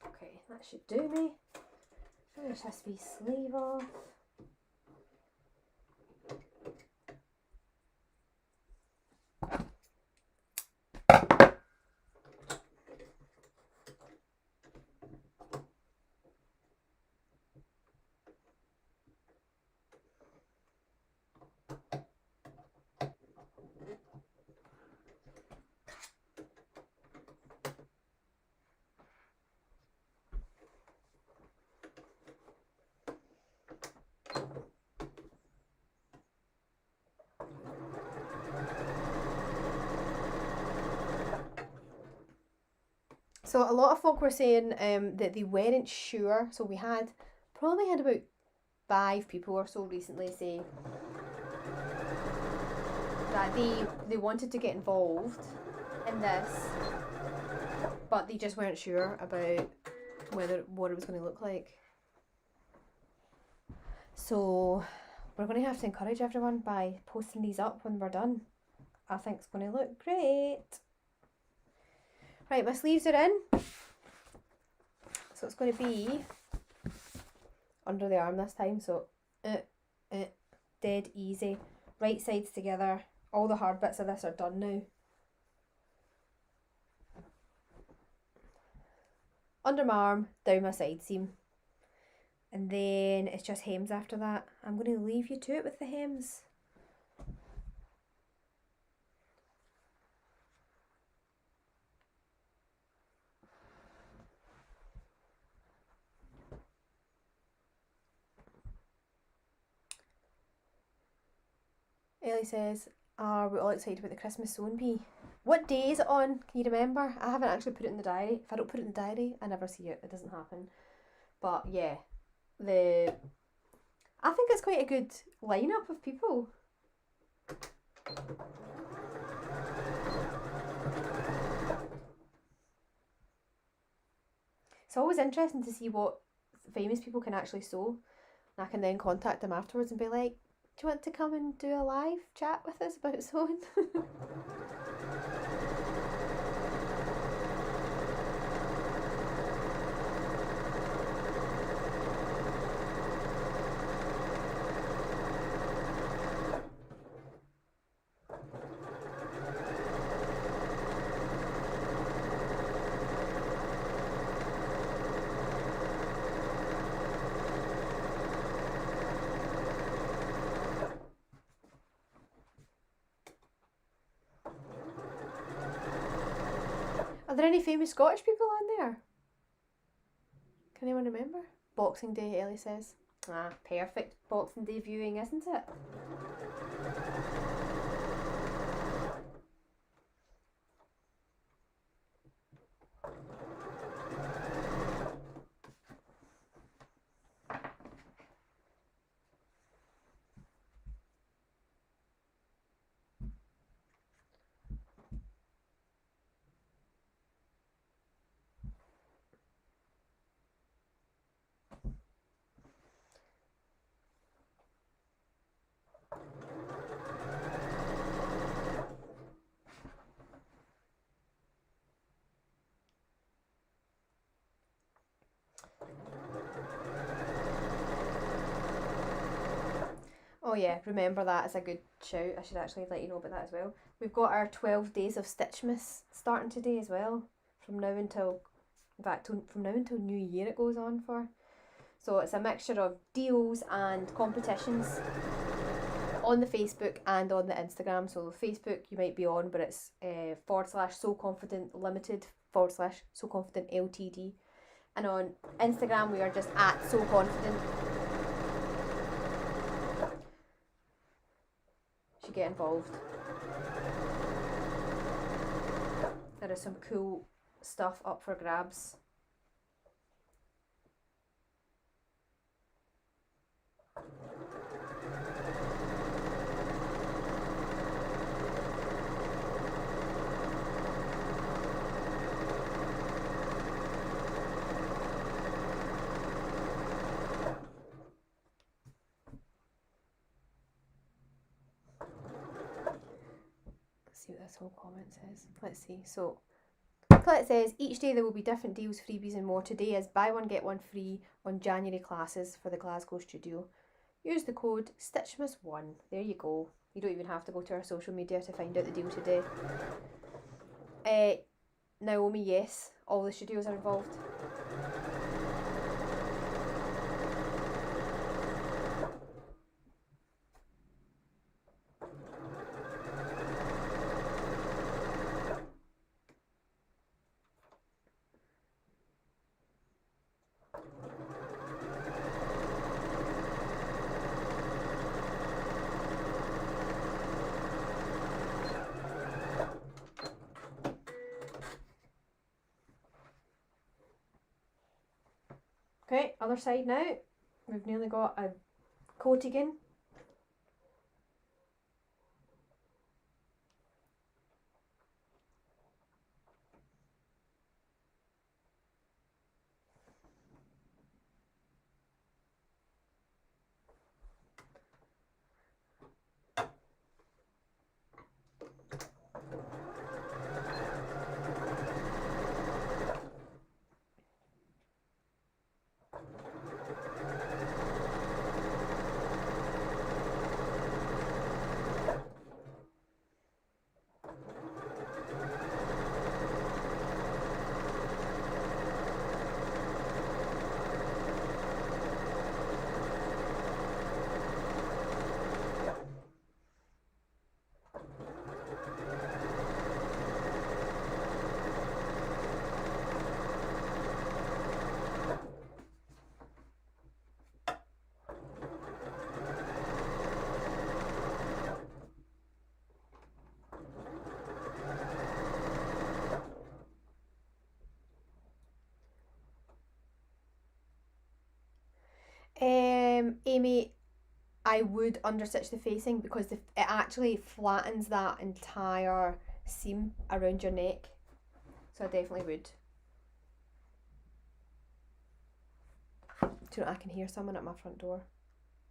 Okay, that should do me. Finish this wee sleeve off. So a lot of folk were saying that they weren't sure. So we probably had about 5 people or so recently say that they wanted to get involved in this, but they just weren't sure about what it was going to look like. So we're going to have to encourage everyone by posting these up when we're done. I think it's going to look great. Right, my sleeves are in. So it's going to be under the arm this time. So dead easy. Right sides together. All the hard bits of this are done now. Under my arm, down my side seam. And then it's just hems after that. I'm going to leave you to it with the hems. Ellie says, are we all excited about the Christmas Sewn bee? What day is it on? Can you remember? I haven't actually put it in the diary. If I don't put it in the diary, I never see it. It doesn't happen. But yeah, I think it's quite a good lineup of people. It's always interesting to see what famous people can actually sew. And I can then contact them afterwards and be like, do you want to come and do a live chat with us about sewing? Are there any famous Scottish people on there? Can anyone remember? Boxing Day, Ellie says. Ah, perfect Boxing Day viewing, isn't it? Oh yeah, remember that is a good shout. I should actually let you know about that as well. We've got our 12 Days of Stitchmas starting today as well. From now until New Year it goes on for. So it's a mixture of deals and competitions on the Facebook and on the Instagram. So the Facebook you might be on, but it's /So Confident Limited /So Confident Ltd. And on Instagram we are just @So Confident. Get involved. There is some cool stuff up for grabs. See what this whole comment says. Let's see. So Colette says each day there will be different deals, freebies and more. Today is buy one get one free on January classes for the Glasgow studio. Use the code Stitchmas1. There you go. You don't even have to go to our social media to find out the deal today. Naomi, yes, all the studios are involved. Okay, other side now. We've nearly got a Coatigan. Amy, I would understitch the facing because it actually flattens that entire seam around your neck. So I definitely would. Do you know, I can hear someone at my front door,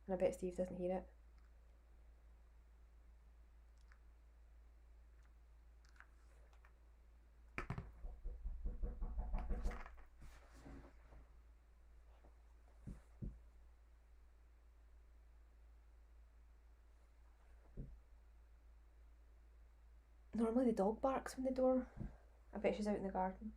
and I bet Steve doesn't hear it. Normally the dog barks from the door. I bet she's out in the garden.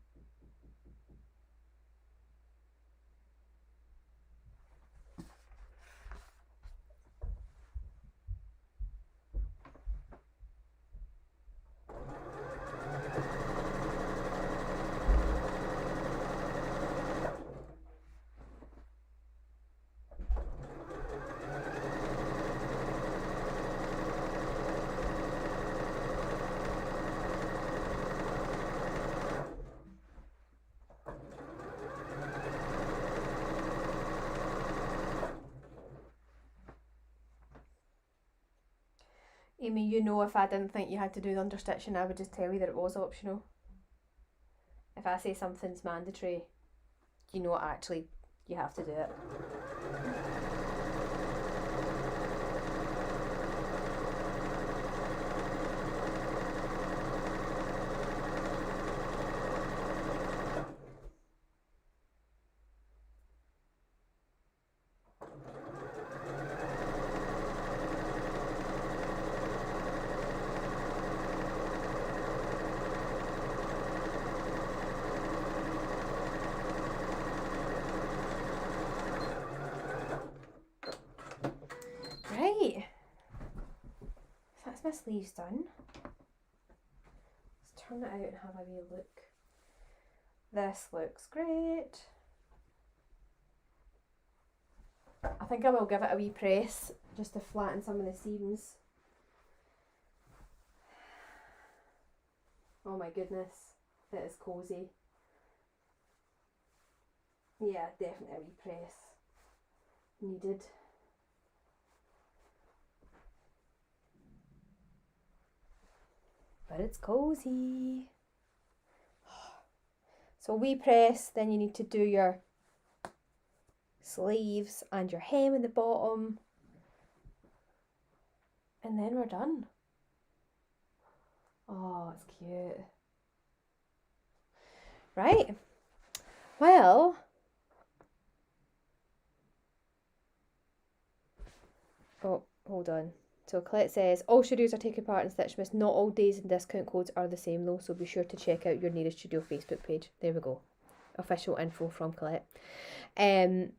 Amy, you know if I didn't think you had to do the understitching, I would just tell you that it was optional. If I say something's mandatory, you know actually you have to do it. Right, so that's my sleeves done. Let's turn it out and have a wee look. This looks great. I think I will give it a wee press just to flatten some of the seams. Oh my goodness, it is cosy. Yeah, definitely a wee press needed. But it's cozy. So wee press, then you need to do your sleeves and your hem in the bottom, and then we're done. Oh, it's cute. Right, well, oh, hold on. So Colette says, all studios are taking part in Stitchmas. Not all days and discount codes are the same though, so be sure to check out your nearest studio Facebook page. There we go. Official info from Colette. Thanks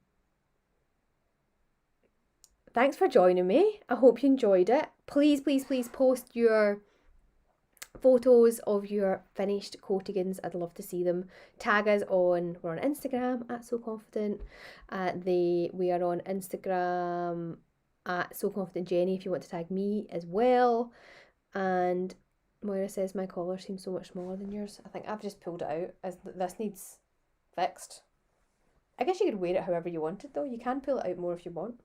for joining me. I hope you enjoyed it. Please, please, please post your photos of your finished Coatigans. I'd love to see them. Tag us on, we're on Instagram at So Confident. We are on Instagram at So Confident Jenny if you want to tag me as well. And Moira says my collar seems so much smaller than yours. I think I've just pulled it out as this needs fixed. I guess you could wear it however you wanted though. You can pull it out more if you want.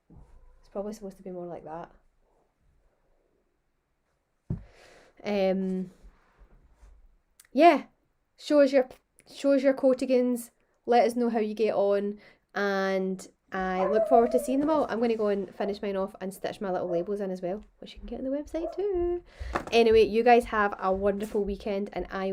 It's probably supposed to be more like that. Yeah, show us your Coatigans. Let us know how you get on, and I look forward to seeing them all. I'm going to go and finish mine off and stitch my little labels in as well, which you can get on the website too. Anyway, you guys have a wonderful weekend, and I